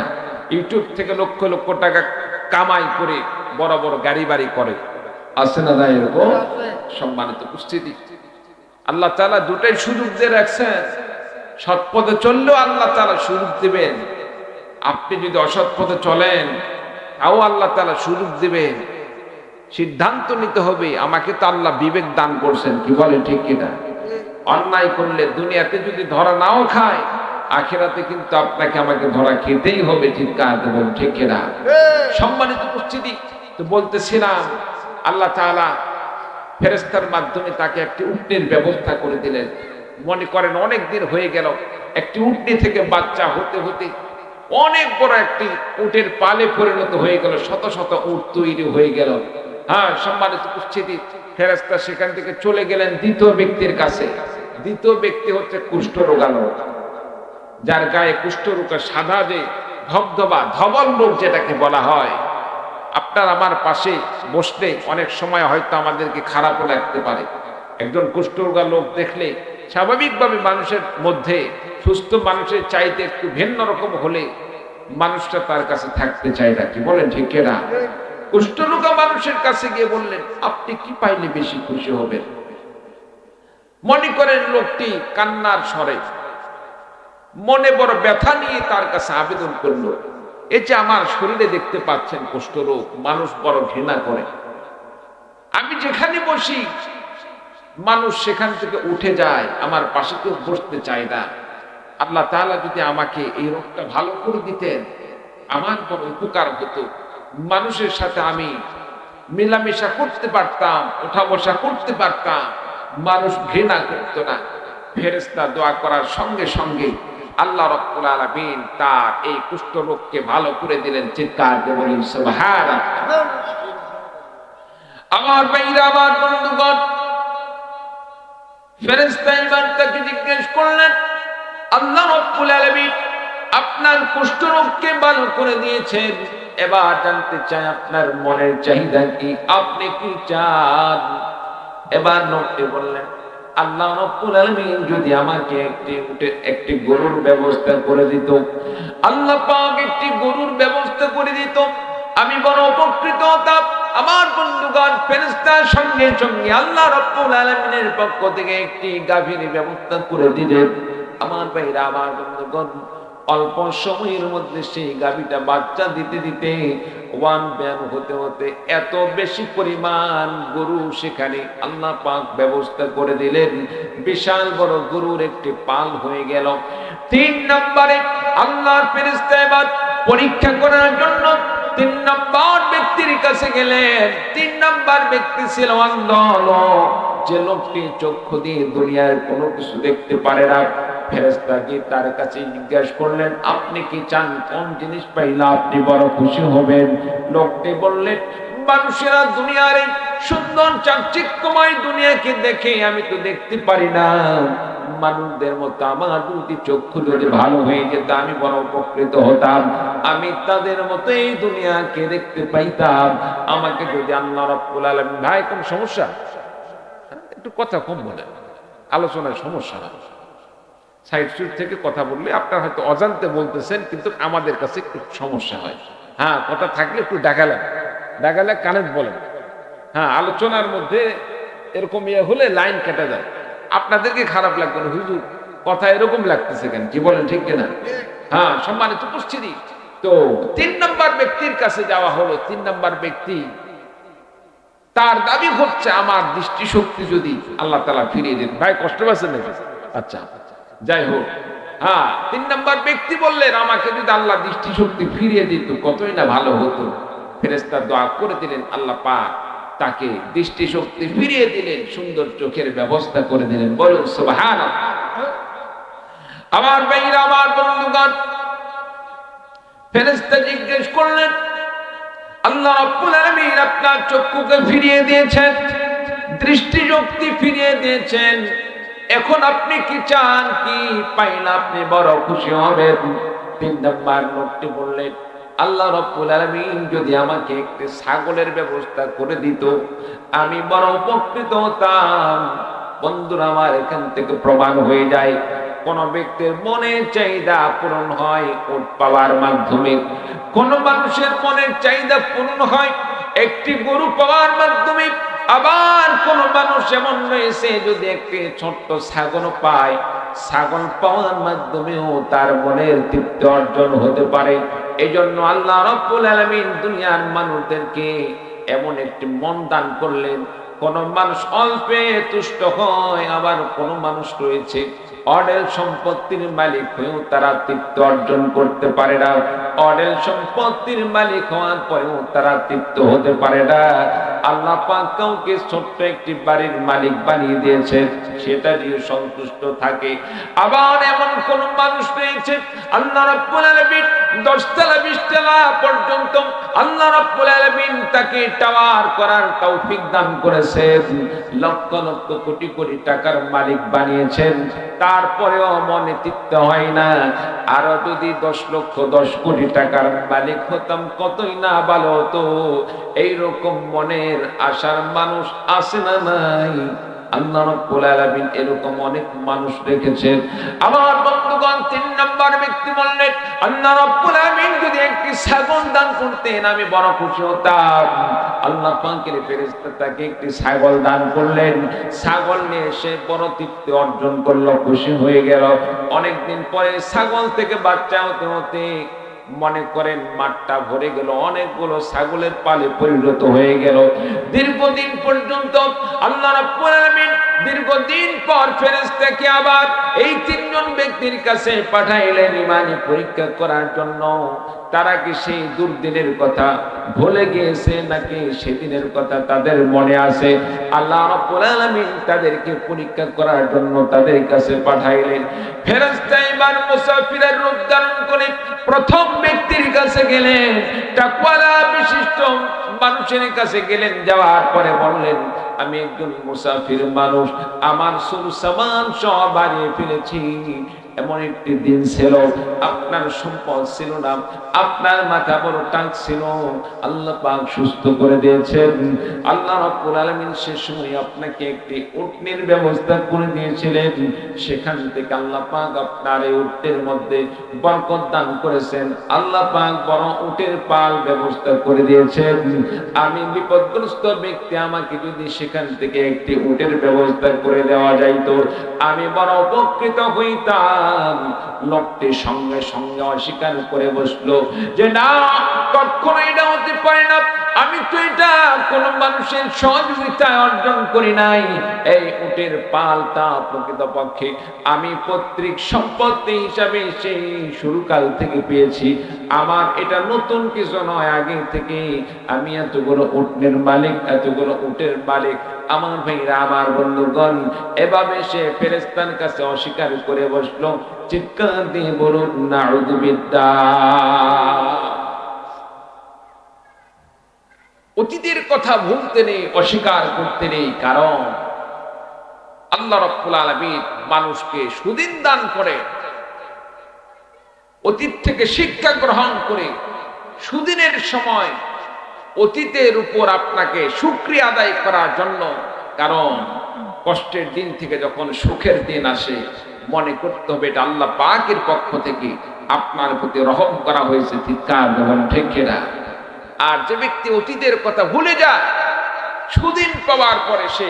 ইউটিউব থেকে লক্ষ লক্ষ টাকা কামাই করে বড় বড় গাড়ি বাড়ি করে। আছে না না এরকম? সম্মানিত উপস্থিতি, আল্লাহ তাআলা দুটাই সুযোগ দিয়ে রাখছেন। সৎ পথে চললেও আল্লাহ তাআলা সুযোগ দিবেন, আপনি যদি অসৎ পথে চলেন তাও আল্লাহ তাআলা সুযোগ দিবেন। সিদ্ধান্ত নিতে হবে। আমাকে তো আল্লাহ বিবেক দান করছেন, কি বলে ঠিক কিনা? অন্যায় করলে দুনিয়াতে যদি ধরা নাও খায়, আখিরাতে কিন্তু আপনাকে আমাকে ধরা খেতেই হবে, ঠিক বলেন ঠিক কিনা? সম্মানিত উপস্থিতি, তো বলতেছিলাম আল্লাহ তাআলা ফেরেশতার মাধ্যমে তাকে একটি উটনির ব্যবস্থা করে দিলেন। মনে করেন অনেক দিন হয়ে গেল, একটি উটনি থেকে বাচ্চা হতে হতে অনেক বড় একটি উটের পালে পরিণত হয়ে গেল, শত শত উট তৈরি হয়ে গেল। সম্মানিত উপস্থিতি, ফেরেশতা সেখান থেকে চলে গেলেন দ্বিতীয় ব্যক্তির কাছে। দ্বিতীয় ব্যক্তি হচ্ছে কুষ্ঠরোগালো, যার গায়ে কুষ্ঠরোগা, সাদা যে ধবধবা ধবল রোগ যেটাকে বলা হয়। আপনার আমার পাশে বসলে অনেক সময় হয়তো আমাদেরকে খারাপও লাগতে পারে। একজন কুষ্ঠরোগা লোক দেখলে স্বাভাবিকভাবে মানুষের মধ্যে, সুস্থ মানুষের চাইতে একটু ভিন্ন রকম হলে মানুষটা তার কাছে থাকতে চায় না, কি বলেন ঠিক না? কুষ্ঠরোগা মানুষের কাছে গিয়ে বললেন, আপনি কি পাইলে বেশি খুশি হবেন? মনে করেন লোকটি কান্নার স্বরে মনে বড় ব্যথা নিয়ে তার কাছে আবেদন করলো, এই যে আমার শরীরে দেখতে পাচ্ছেন কুষ্ঠরোগ, মানুষ বড় ঘৃণা করে, আমি যেখানে বসি মানুষ সেখান থেকে উঠে যায়, আমার পাশে কেউ বসতে চায় না। আল্লাহ তাআলা যদি আমাকে এই রোগটা ভালো করে দিতেন, আমার বড় উপকার হতো। মানুষের সাথে আমি মেলামেশা করতে পারতাম, ওঠা বসা করতে পারতাম, মানুষ ঘৃণা করতো না। ফেরেশতা দোয়া করার সঙ্গে সঙ্গে আল্লাহ রাব্বুল আলামিন তার এই কুষ্ঠ রোগকে ভালো করে দিলেন। চিৎকার করে বলেন সুবহানাল্লাহ। আমার ভাইরা, আমার বন্ধুগণ, ফেরেশতা এবার তাকে জিজ্ঞেস করলেন, আল্লাহ রাব্বুল আলামিন আপনার কুষ্ঠ রোগকে ভালো করে দিয়েছেন, এবার জানতে চাই আপনার মনের চাহিদা কি, আপনি কি চান? এবার লোকটি বললেন, আল্লাহ রাব্বুল আলামিন যদি আমাকে একটি গরুর ব্যবস্থা করে দিত, আল্লাহ পাক একটি গরুর ব্যবস্থা করে দিত, আমি বড় উপকৃত হতাম। আমার বন্ধুগণ, ফেরেশতার সঙ্গে সঙ্গে আল্লাহ রাব্বুল আলামিনের পক্ষ থেকে একটি গাভীর ব্যবস্থা করে দিলেন। আমার ভাইরা, আমার বন্ধুগণ, অল্প সময়ের মধ্যে সেই গাভীটা বাচ্চা দিতে দিতে ওয়ান ব্যান হতে হতে এত বেশি পরিমাণ গরু সেখানে আল্লাহ পাক ব্যবস্থা করে দিলেন, বিশাল বড় গরুর একটি পাল হয়ে গেল। 3 নম্বরে আল্লাহর ফেরেশতা এবার পরীক্ষা করার জন্য 3 নম্বর ব্যক্তির কাছে গেলেন। 3 নম্বর ব্যক্তি ছিল অন্ধ, যে লোকটি চক্ষু দিয়ে দুনিয়ার কোনো কিছু দেখতে পারে না। ফেরেশতা কি তার কাছে জিজ্ঞাসা করলেন, আপনি কি চান, কোন জিনিস পাইলে আপনি বড় খুশি হবেন? লোকটি বললেন, মানুষেরা দুনিয়ার এই সুন্দর চাকচিক্যময় দুনিয়াকে দেখে আমি তো দেখতে পারি না, মানুষদের মতো আমার দুটি চক্ষু যদি ভালো হয়ে যেত আমি বড় উপকৃত হতাম, আমি তাদের মতো এই দুনিয়াকে দেখতে পাইতাম। আমাকে যদি আল্লাহ রাব্বুল আলামিন, ভাই কোন সমস্যা? একটু কথা কম বলেন, আলোচনার সমস্যা না। সাইড সুইড থেকে কথা বললে আপনার হয়তো অজান্তে বলতেছেন, কিন্তু আমাদের কাছে একটু সমস্যা হয়। কথা থাকলে একটু ডাকালে কানে বলেন। আলোচনার মধ্যে এরকম হলে লাইন কেটে যায়, আপনাদেরকে খারাপ লাগবে না, হুজুর কথা এরকম লাগতেছে কেন, কি বলেন ঠিক কিনা? সম্মানিত উপস্থিতি, তো তো 3 নম্বর ব্যক্তির কাছে যাওয়া হলো। 3 নম্বর ব্যক্তি তার দাবি হচ্ছে আমার দৃষ্টিশক্তি যদি আল্লাহ তাআলা ফিরিয়ে দেন। ভাই কষ্ট পাচ্ছেন নাকি? আচ্ছা যাই হোক, হ্যাঁ 3 নম্বর ব্যক্তি বললেন আমাকে যদি আল্লাহ দৃষ্টিশক্তি ফিরিয়ে দিত কতই না ভালো হতো। ফেরেশতা দোয়া করে দিলেন, আল্লাহ পাক তাকে দৃষ্টিশক্তি ফিরিয়ে দিলেন, সুন্দর চোখের ব্যবস্থা করে দিলেন। বলুন সুবহানাল্লাহ। আমার ভাইরা, আমার বন্ধুগণ, ফেরেশতা জিজ্ঞেস করলেন, আল্লাহ রাব্বুল আলামিন আপনার চক্ষুকে ফিরিয়ে দিয়েছেন, দৃষ্টিশক্তি ফিরিয়ে দিয়েছেন, এখন আপনি কি চান? কি পাইলে আপনি বড় খুশি হবেন? 3 নম্বর লোকটি বললেন, আল্লাহ রাব্বুল আলামিন যদি আমাকে একটি ছাগলের ব্যবস্থা করে দিত আমি বড় উপকৃত হতাম। বন্ধুরা আমার, এখান থেকে প্রমাণ হয়ে যায় কোন ব্যক্তির মনের চাহিদা পূরণ হয় উট পাওয়ার মাধ্যমে, কোন মানুষের মনের চাহিদা পূরণ হয় একটি গরু পাওয়ার মাধ্যমে, আবার কোন মানুষ এমন রয়েছে যদি একটি ছোট্ট ছাগল পায়, ছাগল পাওয়ার মাধ্যমেও তার মনের তৃপ্তি অর্জন হতে পারে। এই জন্য আল্লাহ রাব্বুল আলামিন দুনিয়ার মানুষদেরকে এমন একটি মন দান করলেন, কোন মানুষ অল্পে তুষ্ট হয়, আবার কোন মানুষ রয়েছে অঢেল সম্পত্তির মালিক হয়েও তারা তৃপ্তি অর্জন করতে পারে না, অঢেল সম্পত্তির মালিক হওয়ার পরেও তারা তৃপ্ত হতে পারে না। আল্লাহ পাক কাউকে ছোট্ট একটি বাড়ির মালিক বানিয়ে দিয়েছেন, সেটা দিয়ে সন্তুষ্ট থাকে। আবার এমন কোন মানুষ রয়েছে আল্লাহ রাব্বুল আলামিন 10 তলা 20 তলা পর্যন্ত আল্লাহ রাব্বুল আলামিন তাকে টাওয়ার করার তৌফিক দান করেছেন, লক্ষ লক্ষ কোটি কোটি টাকার মালিক বানিয়েছেন, তারপরেও মনে তৃপ্ত হয় না। আরো যদি 10 লক্ষ 10 কোটি টাকার মালিক হতাম কতই না ভালো হতো। এইরকম মনের আশার মানুষ আছে না নাই? আল্লাহ রাব্বুল আলামিন এরকম অনেক মানুষ রেখেছেন। আমার বন্ধুগণ, 3 নম্বর ব্যক্তি বললেন, আল্লাহ রাব্বুল আলামিন যদি একটি ছাগল দান করতেন আমি বড় খুশি হতাম। আল্লাহ পাকের ফেরেশতা তাকে একটি ছাগল দান করলেন, ছাগল নিয়ে সে বড় তৃপ্তি অর্জন করলো, খুশি হয়ে গেল। অনেকদিন পরে ছাগল থেকে বাচ্চা হতে হতে মনে করেন মাঠটা ভরে গেল, অনেকগুলো ছাগলের পালে পরিণত হয়ে গেল। দীর্ঘদিন পর্যন্ত আল্লাহ রাব্বুল আলামিন দীর্ঘদিন পর ফেরেশতাকে আবার এই 3 জন ব্যক্তির কাছে পাঠাইলেন ঈমানি পরীক্ষা করার জন্য। তারা কি সেই দুর্দিনের কথা ভুলে গিয়েছে নাকি সেদিনের কথা তাদের মনে আছে? আল্লাহ রাব্বুল আলামিন তাদেরকে পরীক্ষা করার জন্য তাদের কাছে পাঠাইলেন। ফেরেশতা এবার মুসাফিরের রূপ ধারণ করে প্রথম ব্যক্তির কাছে গেলেন, তাকওয়ালা বিশিষ্ট মানুষের কাছে গেলেন। যাওয়ার পরে বললেন, আমি একজন মুসাফির মানুষ, আমার সব সামান সব হারিয়ে ফেলেছি। এমন একটি দিন ছিল আপনার সম্পদ ছিল না, আপনার মাথা বড় টাক ছিল, আল্লাহ পাক সুস্থ করে দিয়েছেন। আল্লাহ রাব্বুল আলামিন সে সময় আপনাকে একটি উটনির ব্যবস্থা করে দিয়েছিলেন, সেখান থেকে আল্লাহ পাক আপনার এই উটের মধ্যে বরকত দান করেছেন। আল্লাহ পাক বড় উটের পাল ব্যবস্থা করে দিয়েছেন। আমি বিপদগ্রস্ত ব্যক্তি, আমাকে যদি সেখান থেকে একটি উটের ব্যবস্থা করে দেওয়া যাইত আমি বড় উপকৃত হইতাম। লোকটি সঙ্গে সঙ্গে অস্বীকার করে বসলো যে না, কখনো এটা হতে পারে না, আমি তো এটা কোন মানুষের সহযোগিতায় অর্জন করি নাই। এই উটের পালটা প্রকৃতপক্ষে আমি পৈতৃক সম্পত্তি হিসাবে সেই শুরুকাল থেকে পেয়েছি। আমার এটা নতুন কিছু নয়, আগে থেকে আমি এতগুলো উটের মালিক, এতগুলো উটের মালিক। আমার ভাইরা, আমার বন্ধুগণ, এভাবে সে ফেরেশতার কাছে অস্বীকার করে বসলো। চিৎকার দিয়ে বলুন নাউযুবিল্লাহ। অতীতের কথা ভুলতে নেই, অস্বীকার করতে নেই, কারণ আল্লাহ রাব্বুল আলামিন মানুষকে সুদিন দান করে, অতীত থেকে শিক্ষা গ্রহণ করে সুদিনের সময় অতীতের উপর আপনাকে শুকরিয়া আদায় করার জন্য। কারণ কষ্টের দিন থেকে যখন সুখের দিন আসে মনে করতে হবে এটা আল্লাহ পাকের পক্ষ থেকে আপনার প্রতি রহম করা হয়েছে। চিৎকার দেবেন ঠিক কিনা? আর যে ব্যক্তি অতীতের কথা ভুলে যায়, সুদিন পাওয়ার পরে সে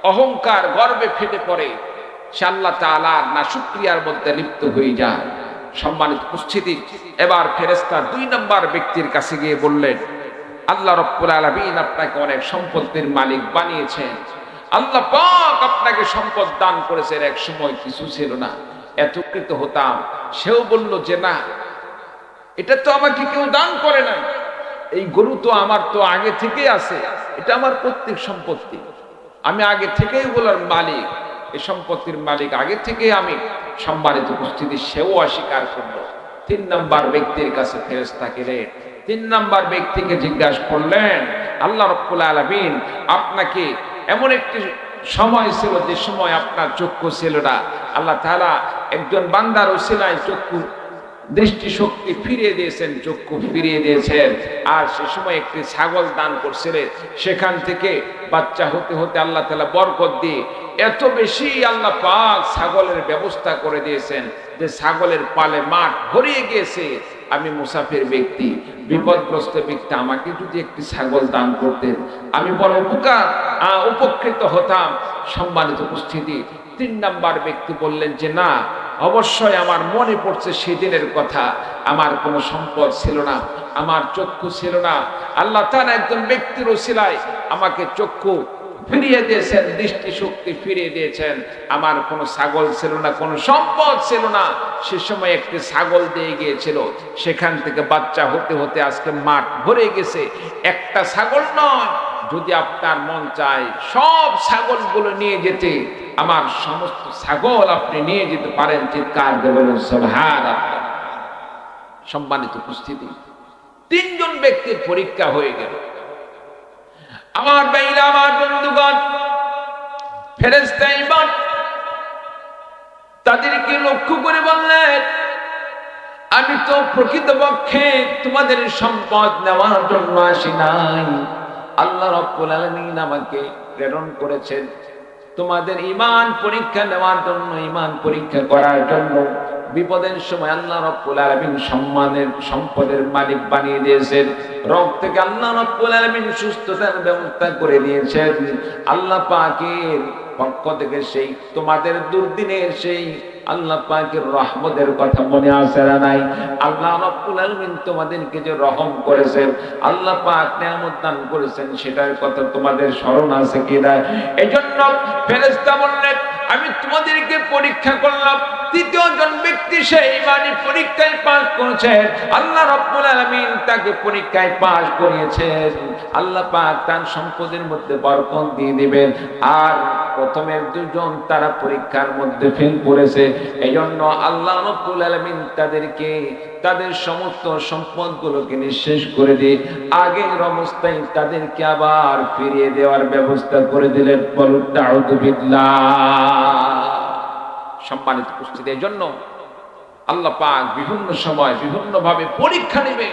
অহংকার গর্বে ফেটে পড়ে, সে আল্লাহ তাআলার নাশুকরিয়ার মধ্যে লিপ্ত হয়ে যায়। সম্মানিত উপস্থিতি, এবার ফেরেশতা 2 নম্বর ব্যক্তির কাছে গিয়ে বললেন, আল্লাহ রাব্বুল আলামিন আপনাকে অনেক সম্পদের মালিক বানিয়েছেন, আল্লাহ পাক আপনাকে সম্পদ দান করেছেন, এক সময় কিছু ছিল না, এতকৃত হতাম। সেও বলল যে না, এটা তো আমাকে কেউ দান করে নাই, এই গরু তো আমার তো আগে থেকেই আছে, এটা আমার প্রত্যেক সম্পত্তি, আমি আগে থেকেই বলার মালিক, এই সম্পত্তির মালিক আগে থেকে আমি। সম্মানিত উপস্থিতি, সেও অস্বীকার করলো। 3 নম্বর ব্যক্তির কাছে ফেরেশতা গেলেন, 3 নম্বর ব্যক্তিকে জিজ্ঞাসা করলেন, আল্লাহ রাব্বুল আলামিন আপনাকে এমন একটি সময় ছিল যে সময় আপনার চক্ষু ছিল না, আল্লাহ তাআলা একজন বান্দার ওসিলায় চক্ষু দৃষ্টি শক্তি ফিরিয়ে দিয়েছেন, চক্ষু ফিরিয়ে দিয়েছেন। আর সে সময় একটি ছাগল দান করছিলেন, সেখান থেকে বাচ্চা হতে হতে আল্লাহ তাআলা বরকত দিয়ে এত বেশি আল্লাহ পাক ছাগলের ব্যবস্থা করে দিয়েছেন যে ছাগলের পালে মাঠ ভরিয়ে গিয়েছে। আমি মুসাফির ব্যক্তি, বিপদগ্রস্ত ব্যক্তি, আমাকে যদি একটি ছাগল দান করতেন আমি বড় উপকৃত হতাম। সম্মানিত উপস্থিতি, 3 নম্বর ব্যক্তি বললেন যে না, অবশ্যই আমার মনে পড়ছে সেদিনের কথা, আমার কোনো সম্পদ ছিল না, আমার চক্ষু ছিল না, আল্লাহ তাআলা একজন ব্যক্তির ওসিলায় আমাকে চক্ষু ফিরিয়ে দিয়েছেন, দৃষ্টি শক্তি ফিরিয়ে দিয়েছেন। আমার কোনো ছাগল ছিল না, কোনো সম্পদ ছিল না, সে সময় একটি ছাগল দিয়ে গিয়েছিল, সেখান থেকে বাচ্চা হতে হতে আজকে মাঠ ভরে গেছে। একটা ছাগল নয়, যদি আপনার মন চায় সব ছাগলগুলো নিয়ে যেতে, আমার সমস্ত ছাগল আপনি নিয়ে যেতে পারেন, চিৎকার দেবেন সুবহানাল্লাহ। সম্মানিত উপস্থিতি, 3 জন ব্যক্তির পরীক্ষা হয়ে গেল। আমার ভাইরা, আমার বন্ধুগণ, ফেরেশতা এবার তাদেরকে লক্ষ্য করে বললেন, আমি তো প্রকৃতপক্ষে তোমাদের সম্পদ নেওয়ার জন্য আসি নাই, আল্লাহ রাব্বুল আলামিন আমাকে প্রেরণ করেছেন তোমাদের ঈমান পরীক্ষা নেওয়ার জন্য, ঈমান পরীক্ষা করার জন্য। বিপদের সময় আল্লাহ রাব্বুল আলামিন সম্পদের মালিক বানিয়ে দিয়েছেন, রোগ থেকে আল্লাহ রাব্বুল আলামিন সুস্থতার ব্যবস্থা করে দিয়েছেন। আল্লাহ পাকের পক্ষ থেকে সেই তোমাদের দুর্দিনের সেই আল্লাহ পাকের রহমতের কথা মনে আছে না নাই? আল্লাহ রাব্বুল আলামিন তোমাদেরকে যে রহম করেছেন, আল্লাহ পাক নিয়ামত দান করেছেন, সেটার কথা তোমাদের স্মরণ আছে কিনা? এজন্য ফেরেশতা বললেন, আমি তোমাদেরকে পরীক্ষা করলাম। 3য় জন ব্যক্তি সেই ঈমানি পরীক্ষায় পাস করেছেন, আল্লাহ রাব্বুল আলামিন তাকে পরীক্ষায় পাস করিয়েছেন। আল্লাহ পাক তার সম্পদের মধ্যে বরকত দিয়ে দিবেন। আর প্রথমের 2 জন তারা পরীক্ষার মধ্যে ফেল করেছে, এইজন্য আল্লাহ রাব্বুল আলামিন তাদেরকে তাদের সমস্ত সম্পদগুলোকে নিঃশেষ করে দিয়ে আগের অবস্থায় তাদেরকে আবার ফিরিয়ে দেওয়ার ব্যবস্থা করে দিলেন। বলুন আউযু বিল্লাহ। সম্মানিত উপস্থিতি, এই জন্য আল্লাহ পাক বিভিন্ন সময় বিভিন্ন ভাবে পরীক্ষা নেবে,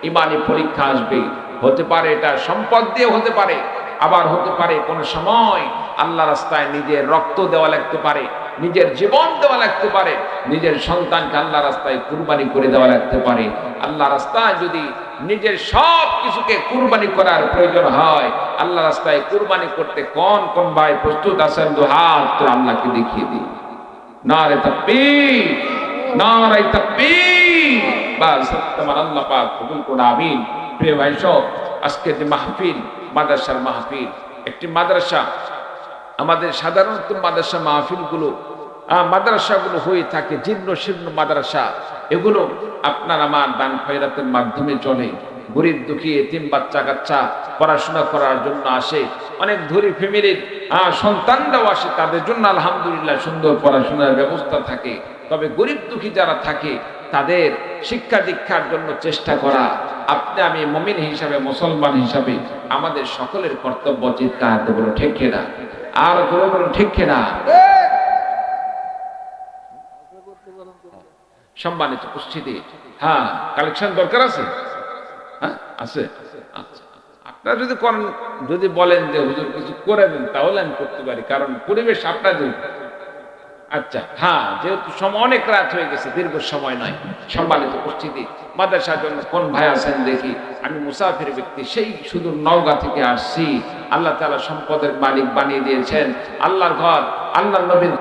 ঈমানি পরীক্ষা আসবে। হতে পারে এটা সম্পদ দিয়ে হতে পারে, আবার হতে পারে কোন সময় আল্লাহ রাস্তায় নিজের রক্ত দেওয়া লাগতে পারে, নিজের জীবন দেওয়া লাগতে পারে, নিজের সন্তানকে আল্লাহ রাস্তায় কুরবানি করে দেওয়া লাগতে পারে। আল্লাহ রাস্তায় যদি নিজের সব কিছুকে কুরবানি করার প্রয়োজন হয়, আল্লাহ রাস্তায় কুরবানি করতে কোন কোন ভাই প্রস্তুত আছেন? দুহাত তো আল্লাহকে দেখিয়ে দিই। নারে তাকবীর, নারে তাকবীর। বাস তোমার আল্লাহ পাক কবুল করুন, আমিন। প্রিয় ভাই সব, আজকে যে মাহফিল, মাদ্রাসার মাহফিল, একটি মাদ্রাসা, আমাদের সাধারণত মাদ্রাসা মাহফিলগুলো মাদ্রাসাগুলো হয়ে থাকে জীর্ণ শীর্ণ মাদ্রাসা। এগুলো আপনার আমার দান খয়রাতের মাধ্যমে চলে। গরিব দুঃখী এতিম বাচ্চা কাচ্চা পড়াশোনা করার জন্য আসে, অনেক ধনী ফ্যামিলির সন্তানরাও আসে, তাদের জন্য আলহামদুলিল্লাহ সুন্দর পড়াশোনার ব্যবস্থা থাকে। তবে গরিব দুঃখী যারা থাকে তাদের শিক্ষা দীক্ষার জন্য চেষ্টা করা, আপনি আমি মুমিন হিসাবে, মুসলমান হিসাবে আমাদের সকলের কর্তব্য। চিৎকার দেব ঠিক কিনা? আর বলো ঠিক কিনা? সম্মানিত উপস্থিতি, হ্যাঁ, কালেকশন দরকার আছে? হ্যাঁ আছে। আচ্ছা, আপনারা যদি করেন, যদি বলেন যে হুজুর কিছু করে দেন, তাহলে আমি করতে পারি, কারণ পরিবেশ আপনাদের। আচ্ছা, হ্যাঁ, যেহেতু সময় অনেক রাত হয়ে গেছে, দীর্ঘ সময় নয়। সম্মানিত উপস্থিতি, মাদ্রাসার জন্য কোন ভাই আছেন দেখি? আমি মুসাফির ব্যক্তি, সেই সুদূর নওগাঁ থেকে আসছি। আল্লাহ তাআলা সম্পদের মালিক বানিয়ে দিয়েছেন। আল্লাহর ঘর, আল্লাহর নবীর